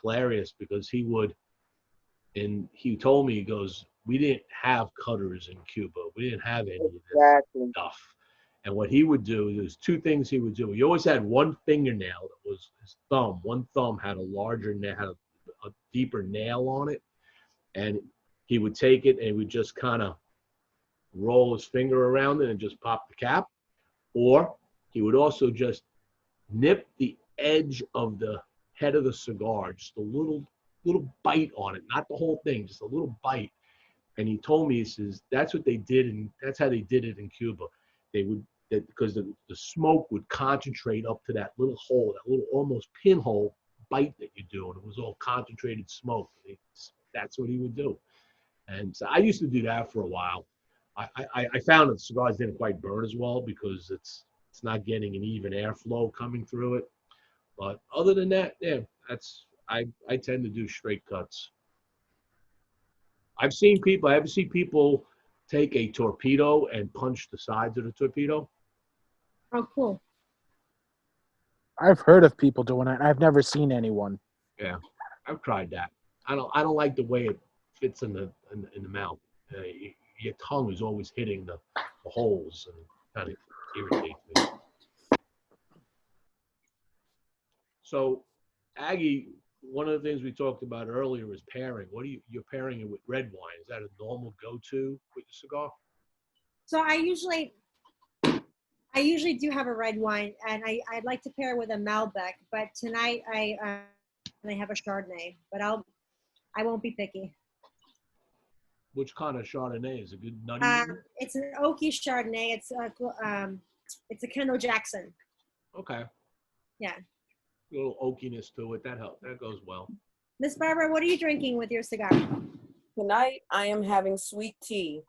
hilarious because he told me, he goes, we didn't have cutters in Cuba. We didn't have any of this Exactly. stuff. And what he would do, there's two things he would do. He always had one fingernail that was his thumb. One thumb had a larger nail, had a deeper nail on it. And he would take it and he would just kind of roll his finger around it and just pop the cap. Or he would also just nip the edge of the head of the cigar, just a little bite on it, not the whole thing, just a little bite. And he told me, he says, that's what they did, and that's how they did it in Cuba. They would, because the smoke would concentrate up to that little hole, that little almost pinhole bite that you do, and it was all concentrated smoke. That's what he would do. And so I used to do that for a while. I found that the cigars didn't quite burn as well because it's not getting an even airflow coming through it. But other than that, yeah, I tend to do straight cuts. I've seen people take a torpedo and punch the sides of the torpedo. Oh, cool. I've heard of people doing it. I've never seen anyone. Yeah, I've tried that. I don't like the way it fits in the mouth. Your tongue is always hitting the holes, and it kind of irritates me. So, Aggie, one of the things we talked about earlier is pairing. You're pairing it with red wine? Is that a normal go-to with the cigar? So I usually do have a red wine, and I'd like to pair it with a Malbec. But tonight I have a Chardonnay, but I won't be picky. Which kind of Chardonnay is a good nutty? It's an oaky Chardonnay. It's a Kendall Jackson. Okay. Yeah. A little oakiness to it. That helps. That goes well. Miss Barbara, what are you drinking with your cigar? Tonight I am having sweet tea.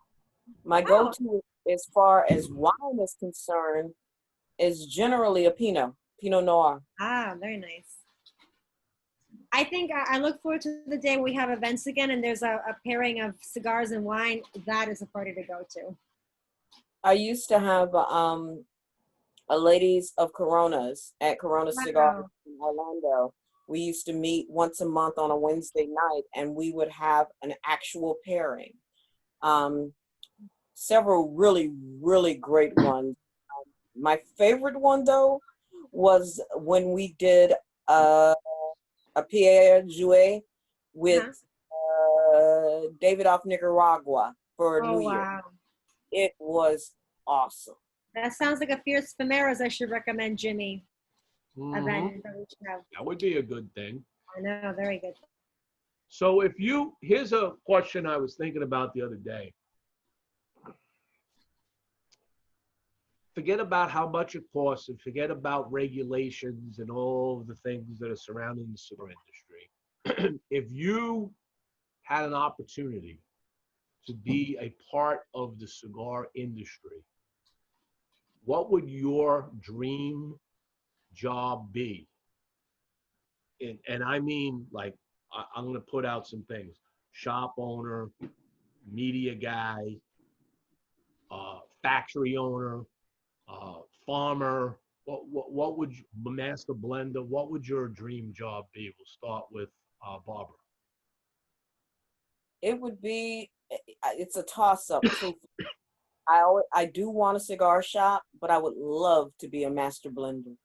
My go-to as far as wine is concerned is generally a Pinot Noir. Ah, very nice. I think I look forward to the day we have events again and there's a pairing of cigars and wine. That is a party to go to. I used to have a ladies of Coronas at Corona Cigars in Orlando. We used to meet once a month on a Wednesday night, and we would have an actual pairing. Several really, really great ones. My favorite one, though, was when we did a Pierre Jouet with David off Nicaragua for New Year. Wow. It was awesome. That sounds like a Fierce Chimeras I should recommend, Jimmie. Event that we should have. That would be a good thing. I know, very good. So here's a question I was thinking about the other day. Forget about how much it costs and forget about regulations and all of the things that are surrounding the cigar industry. If you had an opportunity to be a part of the cigar industry, what would your dream job be? And I mean, like, I'm going to put out some things: shop owner, media guy, factory owner, farmer. What would you, master blender? What would your dream job be? We'll start with Barbara. It would be. It's a toss-up. I do want a cigar shop, but I would love to be a master blender.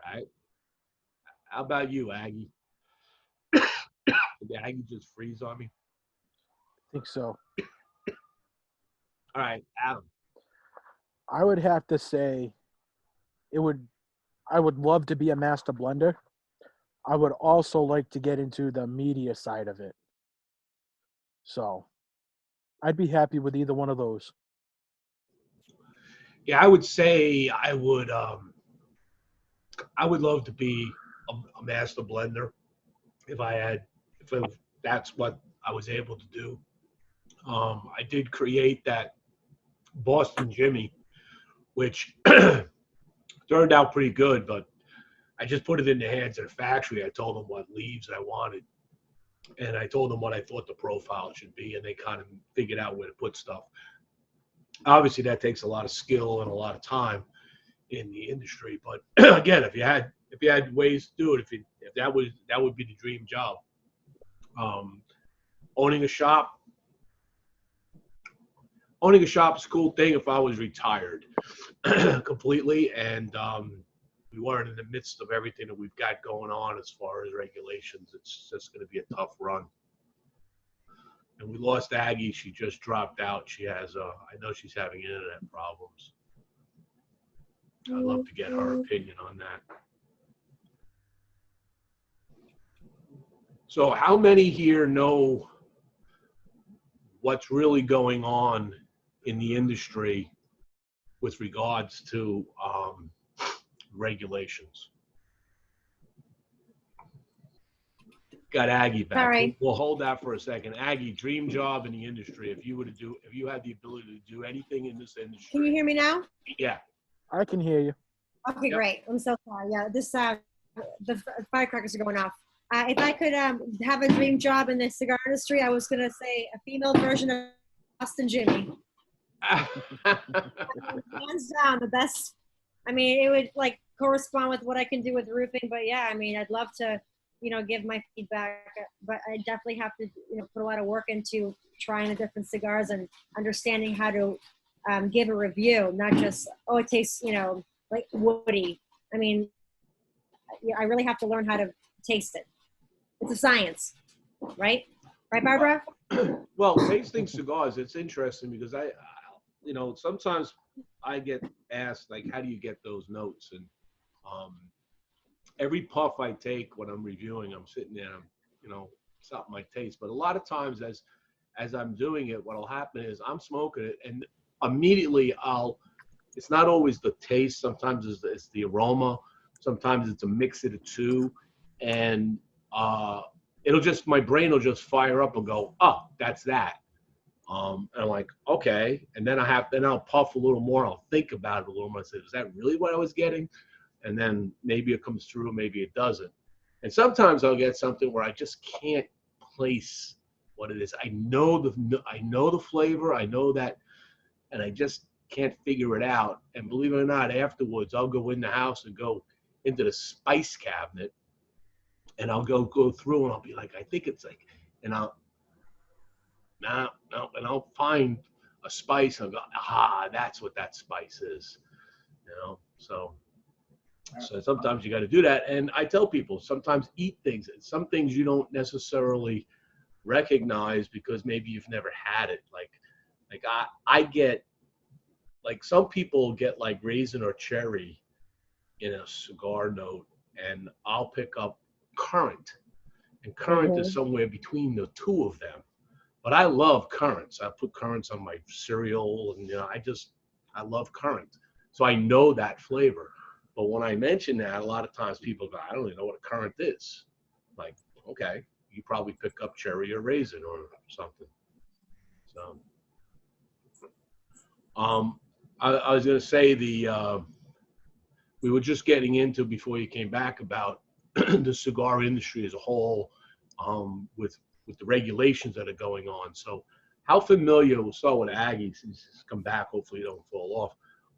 All right. How about you, Aggie? Did Aggie just freeze on me? I think so. All right, Adam. I would have to say I would love to be a master blender. I would also like to get into the media side of it. So I'd be happy with either one of those. Yeah, I would say I would love to be a master blender if that's what I was able to do. I did create that Boston Jimmie, which turned out pretty good, but I just put it in the hands of the factory. I told them what leaves I wanted, And I told them what I thought the profile should be, and they kind of figured out where to put stuff. Obviously, that takes a lot of skill and a lot of time in the industry. But again, if you had ways to do it, if that would be the dream job. Owning a shop is a cool thing if I was retired completely, and we weren't in the midst of everything that we've got going on as far as regulations. It's just going to be a tough run. And we lost Aggie. She just dropped out. She has, I know she's having internet problems. I'd love to get her opinion on that. So how many here know what's really going on in the industry with regards to regulations? Got Aggie back. Sorry. We'll hold that for a second. Aggie, dream job in the industry. If you had the ability to do anything in this industry. Can you hear me now? Yeah. I can hear you. Okay, Yep. great. I'm so sorry. Yeah, the firecrackers are going off. If I could have a dream job in the cigar industry, I was going to say a female version of Boston Jimmie. Hands down, the best. I mean, it would like correspond with what I can do with roofing, but yeah, I mean, I'd love to, give my feedback, but I definitely have to, put a lot of work into trying the different cigars and understanding how to give a review, not just, oh, it tastes, like woody. I mean, I really have to learn how to taste it. It's a science, right? Right, Barbara? Well, tasting cigars, it's interesting because I sometimes I get asked, like, how do you get those notes? And every puff I take when I'm reviewing, I'm sitting there, it's not my taste. But a lot of times as I'm doing it, what'll happen is I'm smoking it and immediately it's not always the taste. Sometimes it's the aroma. Sometimes it's a mix of the two. And my brain will just fire up and go, oh, that's that. And I'm like, okay. And then I'll puff a little more. I'll think about it a little more. I say, is that really what I was getting? And then maybe it comes through, maybe it doesn't. And sometimes I'll get something where I just can't place what it is. I know the flavor. I know that, and I just can't figure it out. And believe it or not, afterwards, I'll go in the house and go into the spice cabinet, and I'll go through and I'll be like, I think it's like, and I'll find a spice and I'll go, that's what that spice is, So sometimes you got to do that. And I tell people, sometimes eat things. Some things you don't necessarily recognize because maybe you've never had it. Like I get, like some people get like raisin or cherry in a cigar note, and I'll pick up currant. And currant is somewhere between the two of them. But I love currants. I put currants on my cereal, and I love currant. So I know that flavor. But when I mention that, a lot of times people go, I don't even know what a currant is. Like, okay, you probably pick up cherry or raisin or something. So, I was going to say we were just getting into before you came back about the cigar industry as a whole, with the regulations that are going on. So, how familiar? We'll start with Aggie since he's come back. Hopefully, you don't fall off.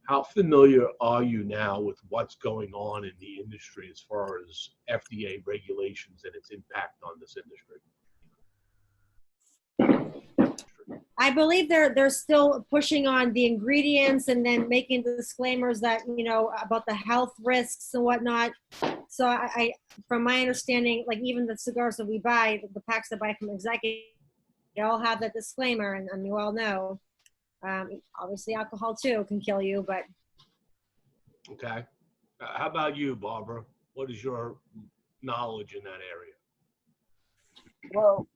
How familiar are you now with what's going on in the industry as far as FDA regulations and its impact on this industry? I believe they're still pushing on the ingredients and then making the disclaimers that, about the health risks and whatnot. So I from my understanding, like even the cigars that we buy, the packs that I buy from Executive, they all have that disclaimer, and you all know. Obviously, alcohol too can kill you, but. Okay. How about you, Barbara? What is your knowledge in that area? Well,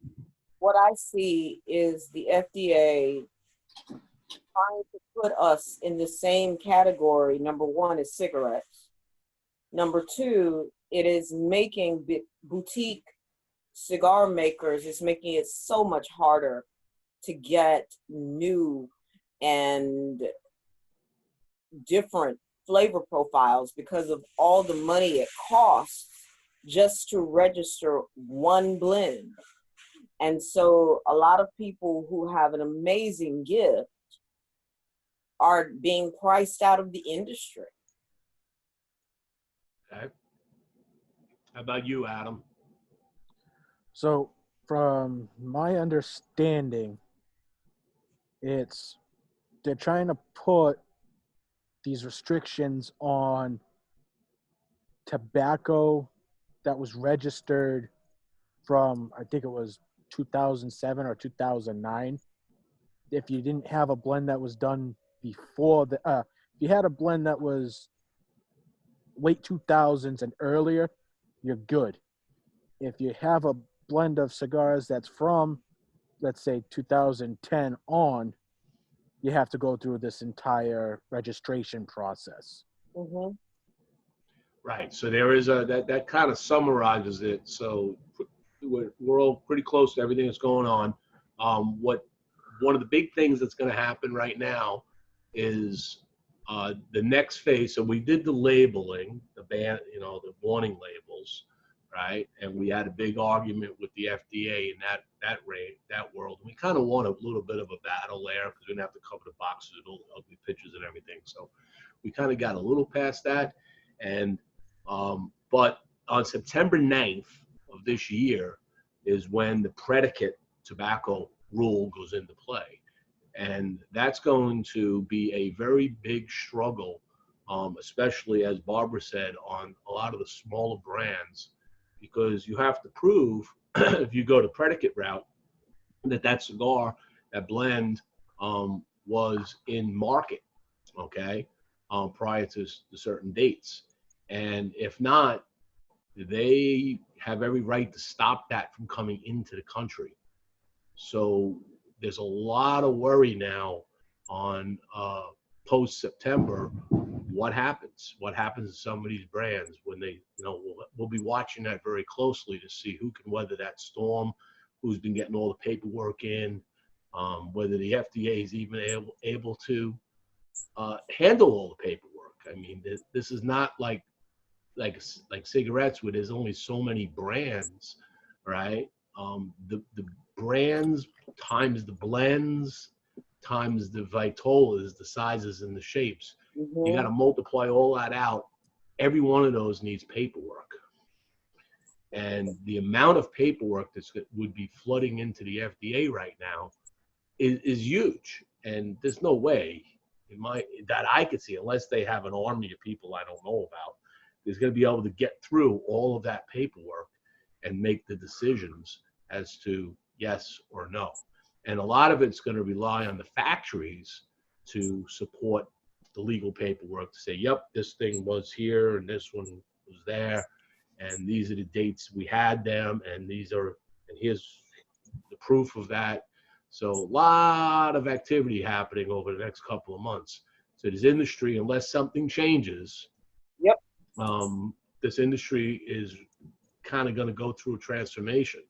what I see is the FDA trying to put us in the same category. Number one is cigarettes. Number two, it is making boutique cigar makers, it's making it so much harder to get new and different flavor profiles because of all the money it costs just to register one blend. And so a lot of people who have an amazing gift are being priced out of the industry. Okay. How about you, Adam? So, from my understanding, they're trying to put these restrictions on tobacco that was registered from, I think it was 2007 or 2009. If you didn't have a blend that was done before if you had a blend that was late 2000s and earlier, you're good. If you have a blend of cigars that's from, let's say, 2010 on, you have to go through this entire registration process. Mm-hmm. Right. So there is that kind of summarizes it. So we're all pretty close to everything that's going on. One of the big things that's going to happen right now is the next phase. So we did the labeling, the the warning labels, right? And we had a big argument with the FDA in that world. We kind of won a little bit of a battle there because we didn't have to cover the boxes with all the ugly pictures and everything. So we kind of got a little past that. And but on September 9th of this year is when the predicate tobacco rule goes into play. And that's going to be a very big struggle, especially, as Barbara said, on a lot of the smaller brands, because you have to prove, if you go the predicate route, that cigar, that blend, was in market, okay, prior to certain dates. And if not, they have every right to stop that from coming into the country. So there's a lot of worry now on post-September. What happens? What happens to some of these brands when they, we'll be watching that very closely to see who can weather that storm, who's been getting all the paperwork in, whether the FDA is even able to handle all the paperwork. I mean, this is not like cigarettes where there's only so many brands, right? The brands times the blends times the vitolas, the sizes and the shapes. Mm-hmm. You got to multiply all that out. Every one of those needs paperwork. And the amount of paperwork that would be flooding into the FDA right now is huge. And there's no way that I could see, unless they have an army of people I don't know about, is going to be able to get through all of that paperwork and make the decisions as to yes or no. And a lot of it's going to rely on the factories to support the legal paperwork to say, yep, this thing was here and this one was there, and these are the dates we had them, and here's the proof of that. So a lot of activity happening over the next couple of months. So this industry, unless something changes, yep, this industry is kind of going to go through a transformation.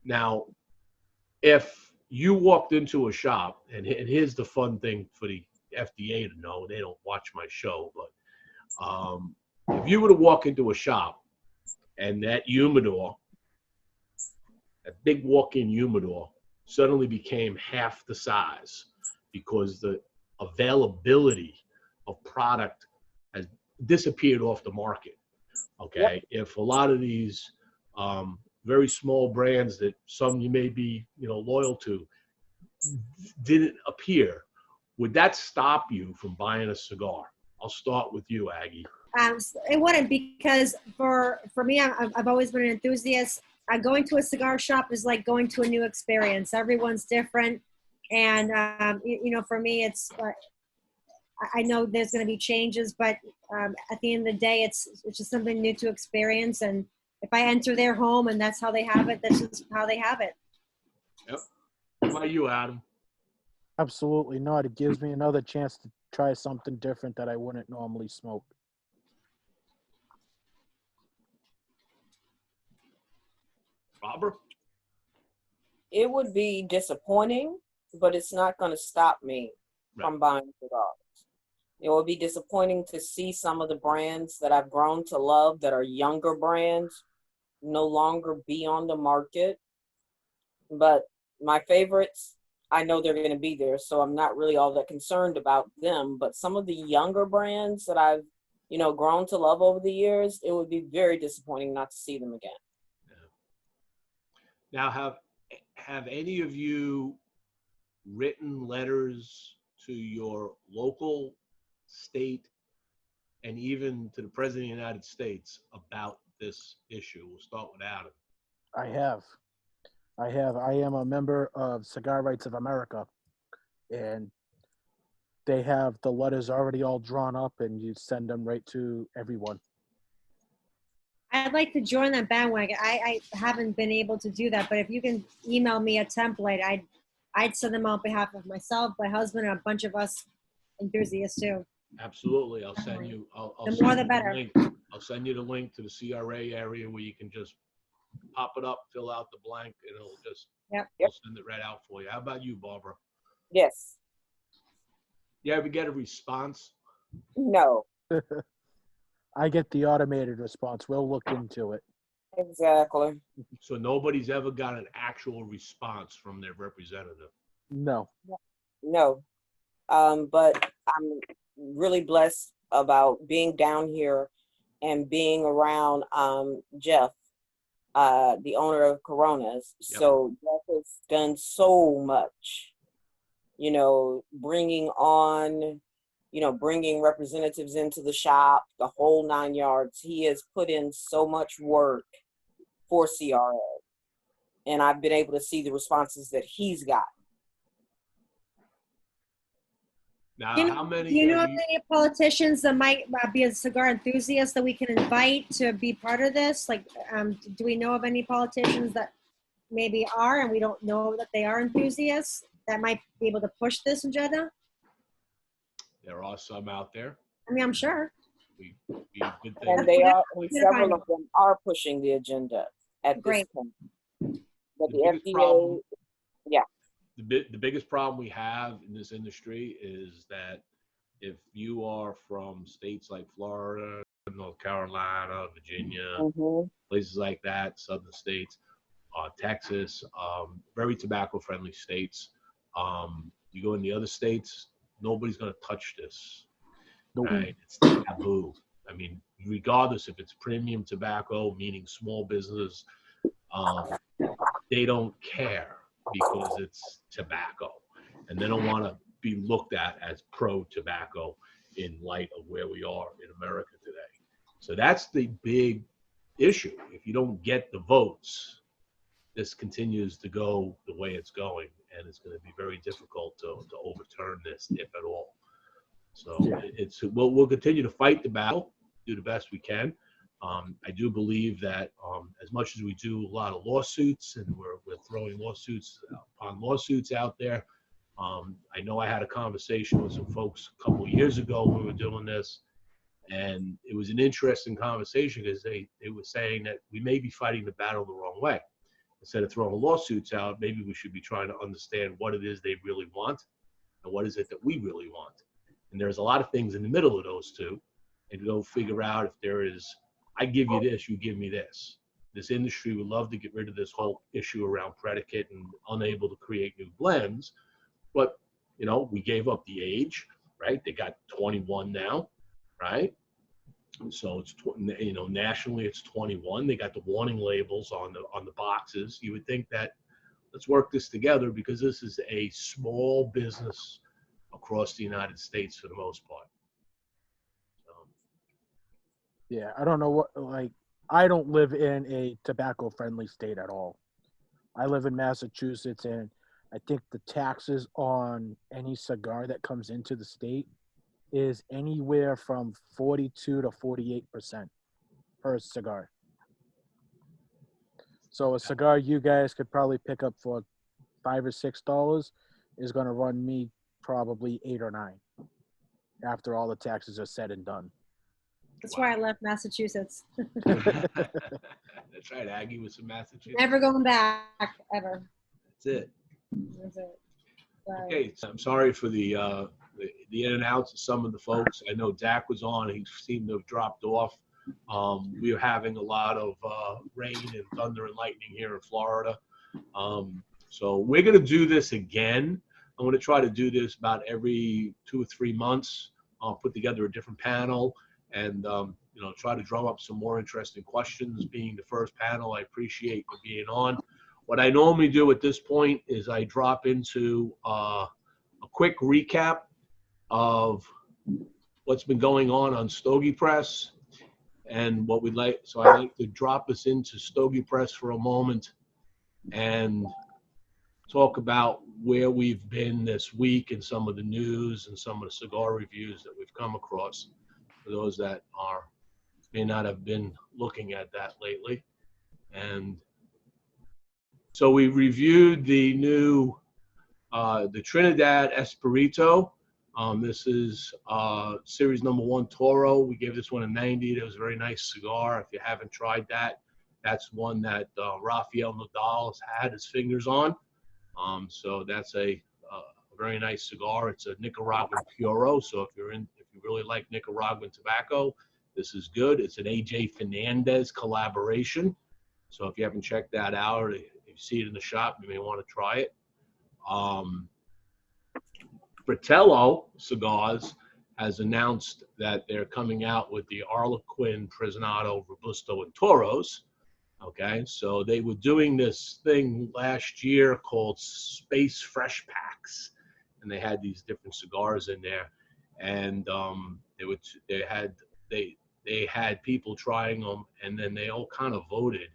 Now, if you walked into a shop, and here's the fun thing for the FDA to know, they don't watch my show, but if you were to walk into a shop and that humidor, that big walk-in humidor, suddenly became half the size because the availability of product has disappeared off the market. Okay, yep. If a lot of these very small brands that some you may be loyal to didn't appear, would that stop you from buying a cigar? I'll start with you, Aggie. It wouldn't, because for me, I've always been an enthusiast. Going to a cigar shop is like going to a new experience. Everyone's different, and for me, it's. I know there's going to be changes, but at the end of the day, it's just something new to experience. And if I enter their home and that's how they have it, that's just how they have it. Yep. What about you, Adam? Absolutely not. It gives me another chance to try something different that I wouldn't normally smoke. Barbara? It would be disappointing, but it's not going to stop me from buying cigars. It would be disappointing to see some of the brands that I've grown to love that are younger brands no longer be on the market. But my favorites, I know they're going to be there, so I'm not really all that concerned about them. But some of the younger brands that I've, grown to love over the years, it would be very disappointing not to see them again. Now, have any of you written letters to your local, state, and even to the President of the United States about this issue? We'll start with Adam. I have. I am a member of Cigar Rights of America, and they have the letters already all drawn up, and you send them right to everyone. I'd like to join that bandwagon. I haven't been able to do that, but if you can email me a template, I'd send them on behalf of myself, my husband, and a bunch of us enthusiasts too. Absolutely. I'll send you. I'll The send more you the better. link. I'll send you the link to the CRA area where you can just pop it up, fill out the blank, and it'll just I'll send it right out for you. How about you, Barbara? Yes. You ever get a response? No. I get the automated response. We'll look into it. Exactly. So nobody's ever got an actual response from their representative? No. No. But I'm really blessed about being down here and being around Jeff, the owner of Coronas. Yep. So Jeff has done so much, bringing representatives into the shop, the whole 9 yards. He has put in so much work for CRA, and I've been able to see the responses that he's got. Now, Do how many? you know of any politicians that might be a cigar enthusiast that we can invite to be part of this? Like, do we know of any politicians that maybe are, and we don't know that they are enthusiasts that might be able to push this in Jeddah? There are some out there. I mean, I'm sure. We good things. And they are, and several of them are pushing the agenda at this point. But the FDA, The biggest problem we have in this industry is that if you are from states like Florida, North Carolina, Virginia, places like that, southern states, Texas, very tobacco-friendly states. You go in the other states, nobody's going to touch this, right? It's taboo. I mean, regardless if it's premium tobacco, meaning small business, they don't care because it's tobacco, and they don't want to be looked at as pro-tobacco in light of where we are in America today. So that's the big issue. If you don't get the votes, this continues to go the way it's going, and it's going to be very difficult to overturn this, if at all. So we'll continue to fight the battle, do the best we can. I do believe that as much as we do a lot of lawsuits, and we're throwing lawsuits upon lawsuits out there, I know I had a conversation with some folks a couple of years ago when we were doing this, and it was an interesting conversation because they were saying that we may be fighting the battle the wrong way. Instead of throwing lawsuits out, maybe we should be trying to understand what it is they really want and what is it that we really want. And there's a lot of things in the middle of those two, and go figure out if there is, I give you this, you give me this. This industry would love to get rid of this whole issue around predicate and unable to create new blends. But, we gave up the age, right? They got 21 now, right? So it's, nationally it's 21. They got the warning labels on the boxes. You would think that let's work this together because this is a small business across the United States for the most part. Yeah, I don't know I don't live in a tobacco-friendly state at all. I live in Massachusetts, and I think the taxes on any cigar that comes into the state is anywhere from 42 to 48% per cigar. So a cigar you guys could probably pick up for $5 or $6 is going to run me probably 8 or 9 after all the taxes are said and done. That's why I left Massachusetts. That's right, Aggie was from Massachusetts. Never going back, ever. That's it. That's it. Sorry. Okay, so I'm sorry for the in and outs of some of the folks. I know Dak was on; he seemed to have dropped off. We are having a lot of rain and thunder and lightning here in Florida. So we're going to do this again. I'm going to try to do this about every 2 or 3 months. I'll put together a different panel and try to drum up some more interesting questions. Being the first panel, I appreciate you being on. What I normally do at this point is I drop into a quick recap of what's been going on Stogie Press and what we'd like. So I'd like to drop us into Stogie Press for a moment and talk about where we've been this week and some of the news and some of the cigar reviews that we've come across for those that may not have been looking at that lately. And so we reviewed the new the Trinidad Espirito. This is series number 1 Toro. We gave this one a 90. It was a very nice cigar. If you haven't tried that, that's one that Rafael Nadal has had his fingers on. So that's a very nice cigar. It's a Nicaraguan Puro. So if you really like Nicaraguan tobacco, this is good. It's an AJ Fernandez collaboration. So if you haven't checked that out, or if you see it in the shop, you may want to try it. Fratello Cigars has announced that they're coming out with the Arlequin, Prisonado, Robusto, and Toros. Okay, so they were doing this thing last year called Space Fresh Packs, and they had these different cigars in there, and they had people trying them, and then they all kind of voted,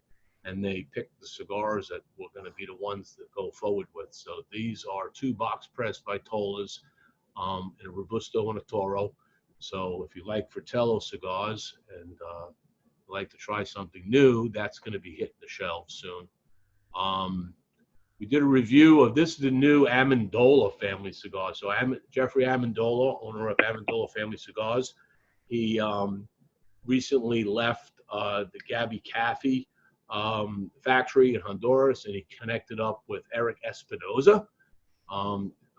and they picked the cigars that were going to be the ones that go forward with. So these are 2 box pressed Vitolas, and a Robusto and a Toro. So if you like Fratello cigars and like to try something new, that's going to be hitting the shelves soon. We did a review of this is the new Amendola family cigar. So Jeffrey Amendola, owner of Amendola Family Cigars, he recently left the Gabby Caffey factory in Honduras, and he connected up with Eric Espinoza.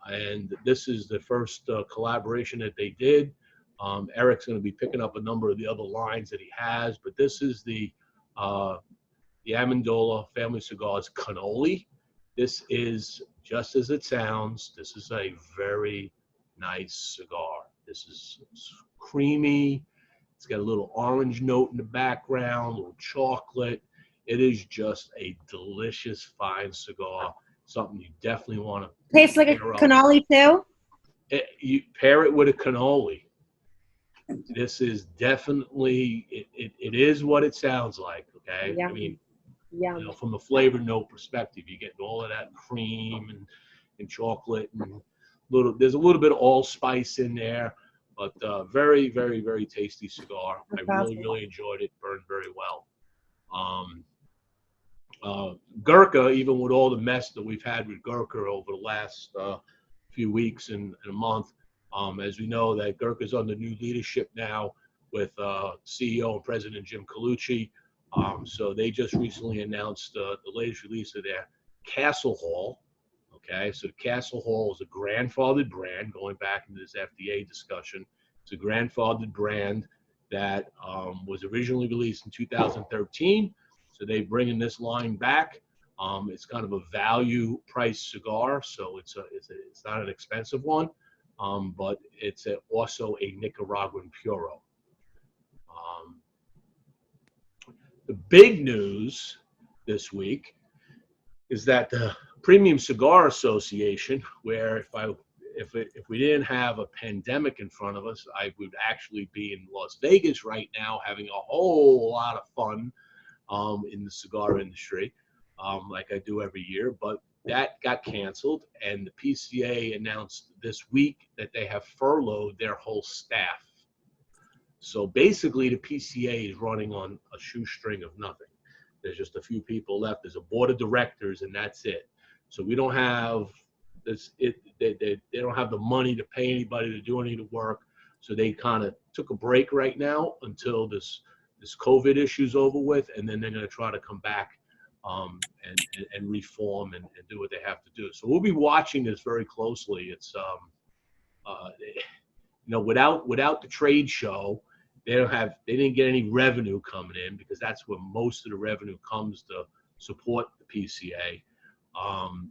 And this is the first collaboration that they did. Eric's going to be picking up a number of the other lines that he has, but this is the Amendola Family Cigars Cannoli. This is just as it sounds. This is a very nice cigar. This is creamy. It's got a little orange note in the background, a little chocolate. It is just a delicious, fine cigar. Something you definitely want to tastes like a cannoli too. You pair it with a cannoli. This is definitely it is what it sounds like. Okay, Yum. I mean, Yum. from a flavor note perspective, you're getting all of that cream and chocolate and there's a little bit of allspice in there, but very, very, very tasty cigar. That's I awesome. really enjoyed it. Burned very well. Gurkha, even with all the mess that we've had with Gurkha over the last few weeks and a month, as we know that Gurkha's under new leadership now with CEO and President Jim Colucci. So they just recently announced the latest release of their Castle Hall. Okay, so Castle Hall is a grandfathered brand, going back into this FDA discussion. It's a grandfathered brand that was originally released in 2013. So they're bringing this line back. It's kind of a value price cigar, so it's not an expensive one, but it's also a Nicaraguan Puro. The big news this week is that the Premium Cigar Association, where if we didn't have a pandemic in front of us, I would actually be in Las Vegas right now having a whole lot of fun in the cigar industry, like I do every year. But that got canceled, and the PCA announced this week that they have furloughed their whole staff. So basically, the PCA is running on a shoestring of nothing. There's just a few people left. There's a board of directors, and that's it. So we don't have this. They don't have the money to pay anybody to do any of the work. So they kind of took a break right now until this COVID issue's over with, and then they're going to try to come back and reform and do what they have to do. So we'll be watching this very closely. It's without the trade show, they didn't get any revenue coming in, because that's where most of the revenue comes to support the PCA.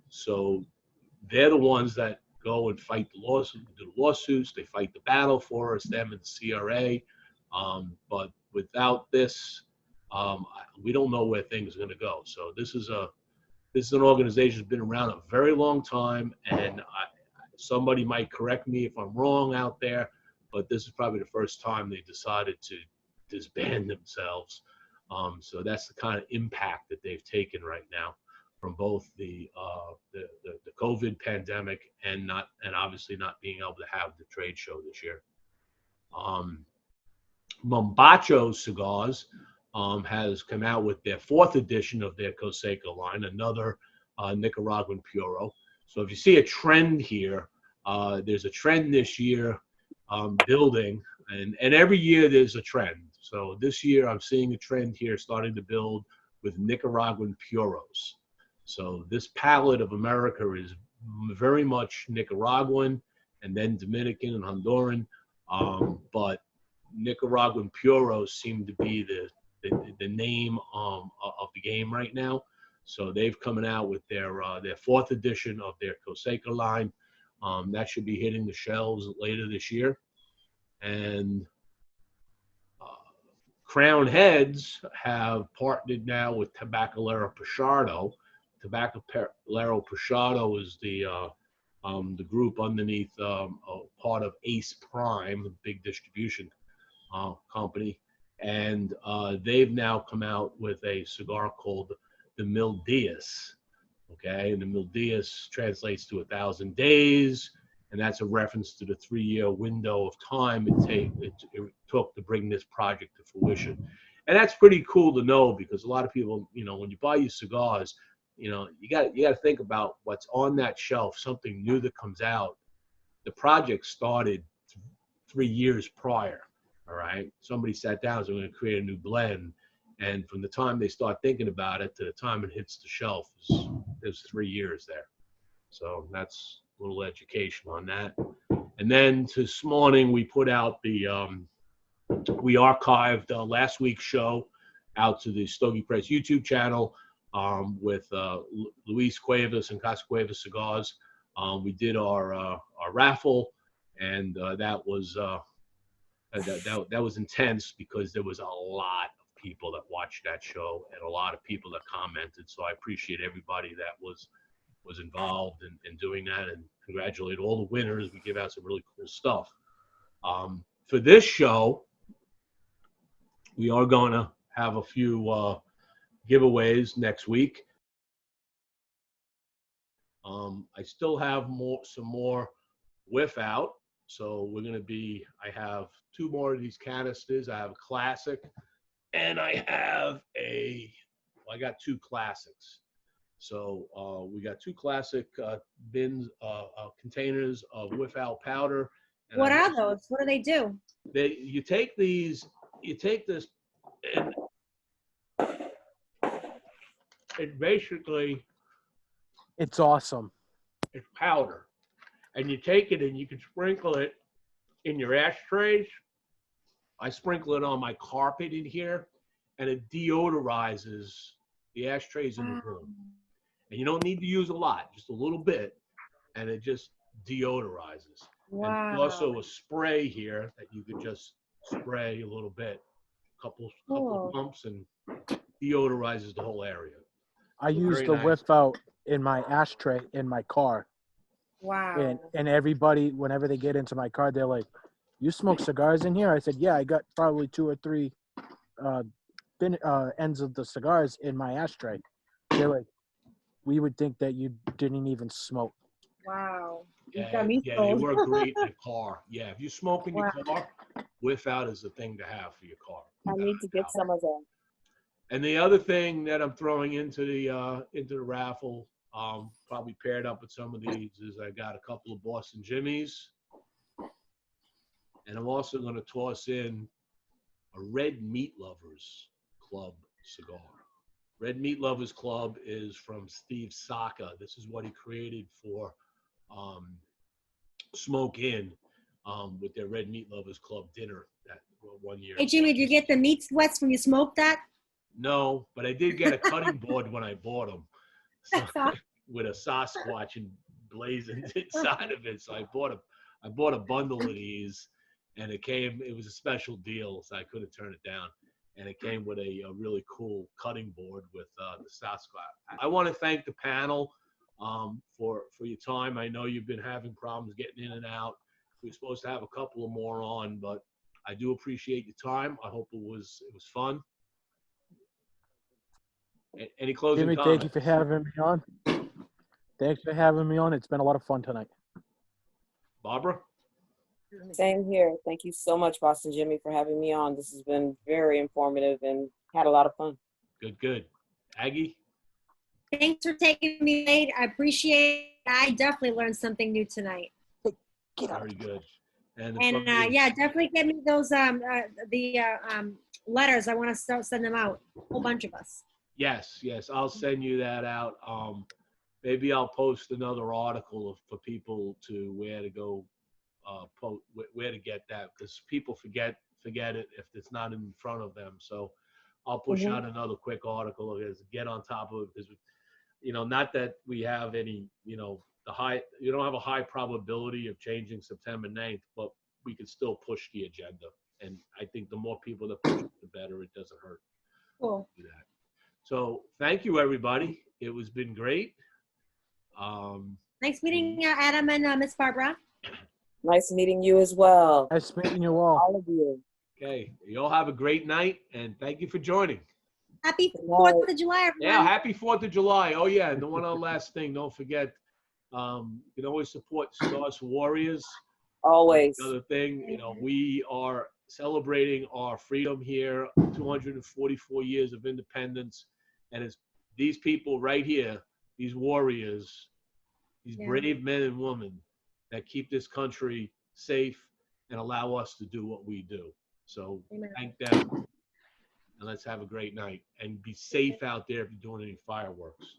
So they're the ones that go and fight the lawsuits. They fight the battle for us, them and the CRA. But without this, we don't know where things are going to go. So this is an organization that's been around a very long time, and somebody might correct me if I'm wrong out there, but this is probably the first time they decided to disband themselves. So that's the kind of impact that they've taken right now from both the COVID pandemic and obviously not being able to have the trade show this year. Mombacho Cigars has come out with their 4th edition of their Coseca line, another Nicaraguan Puro. So if you see a trend here, there's a trend this year building, and every year there's a trend. So this year I'm seeing a trend here starting to build with Nicaraguan Puros. So this palette of America is very much Nicaraguan and then Dominican and Honduran, but Nicaraguan Puros seem to be the name of the game right now. So they've coming out with their 4th edition of their Coseca line. That should be hitting the shelves later this year. And Crown Heads have partnered now with Tabacalera Machado. Tabacalera Machado is the group underneath part of Ace Prime, the big distribution company, and they've now come out with a cigar called the Mil Dias. Okay, and the Mil Dias translates to 1,000 days, and that's a reference to the 3-year window of time it took to bring this project to fruition. And that's pretty cool to know, because a lot of people, when you buy your cigars, you got to think about what's on that shelf, something new that comes out. The project started 3 years prior. All right, somebody sat down and said, we're going to create a new blend, and from the time they start thinking about it to the time it hits the shelf, there's 3 years there. So that's a little education on that. And then this morning we put out we archived last week's show out to the Stogie Press YouTube channel with Luis Cuevas and Casa Cuevas Cigars. We did our raffle, and that was intense, because there was a lot of people that watched that show and a lot of people that commented. So I appreciate everybody that was involved in doing that, and congratulate all the winners. We give out some really cool stuff. For this show, we are going to have a few giveaways next week. I still have some more whiff out. So we're going to I have 2 more of these canisters. I have a classic, and I got 2 classics. So we got 2 classic bins, containers of whiff out powder. And what are those? What do they do? You take this, and it basically, It's awesome. it's powder. And you take it and you can sprinkle it in your ashtrays. I sprinkle it on my carpet in here, and it deodorizes the ashtrays in the room. And you don't need to use a lot, just a little bit, and it just deodorizes. Wow. And there's also a spray here that you could just spray a little bit, couple pumps, and deodorizes the whole area. I use the whiff out in my ashtray in my car. Wow. And everybody, whenever they get into my car, they're like, "You smoke cigars in here?" I said, "Yeah, I got probably 2 or 3 ends of the cigars in my ashtray." They're like, "We would think that you didn't even smoke." Wow. Yeah, they work great in the car. Yeah, if you smoke in your car, whiff out is the thing to have for your car. I need to get some of that. And the other thing that I'm throwing into the raffle, probably paired up with some of these, is I got a couple of Boston Jimmies, and I'm also going to toss in a Red Meat Lovers Club cigar. Red Meat Lovers Club is from Steve Saka. This is what he created for Smoke In with their Red Meat Lovers Club dinner that 1 year. Hey, Jimmie, did you get the meat sweats when you smoked that? No, but I did get a cutting board when I bought them. So, with a Sasquatch and blazoned inside of it. So I bought a bundle of these, and it was a special deal, so I couldn't turn it down. And it came with a really cool cutting board with the Sasquatch. I want to thank the panel for your time. I know you've been having problems getting in and out. We were supposed to have a couple of more on, but I do appreciate your time. I hope it was fun. Any closing Jimmy, comments? thank you for having me on. Thanks for having me on. It's been a lot of fun tonight. Barbara? Same here. Thank you so much, Boston Jimmy, for having me on. This has been very informative and had a lot of fun. Good. Aggie? Thanks for taking me late. I appreciate it. I definitely learned something new tonight. Very good. And yeah, definitely get me those letters. I want to start sending them out. A whole bunch of us. Yes, I'll send you that out. Maybe I'll post another article for people to where to go, where to get that, because people forget it if it's not in front of them. So I'll push out another quick article to get on top of it, because not that we have any, you don't have a high probability of changing September 9th, but we can still push the agenda. And I think the more people that push it, the better. It doesn't hurt. Cool. To do that. So thank you, everybody. It was been great. Nice meeting Adam and Miss Barbara. Nice meeting you as well. Nice meeting you all. All of you. Okay. You all have a great night, and thank you for joining. Happy 4th of July, everyone. Yeah, happy 4th of July. Oh, yeah, and the one other last thing, don't forget, you can always support Cigars for Warriors. Always. Another thing, we are celebrating our freedom here, 244 years of independence, and it's these people right here, these warriors, these brave men and women that keep this country safe and allow us to do what we do. So thank them, and let's have a great night. And be safe out there if you're doing any fireworks.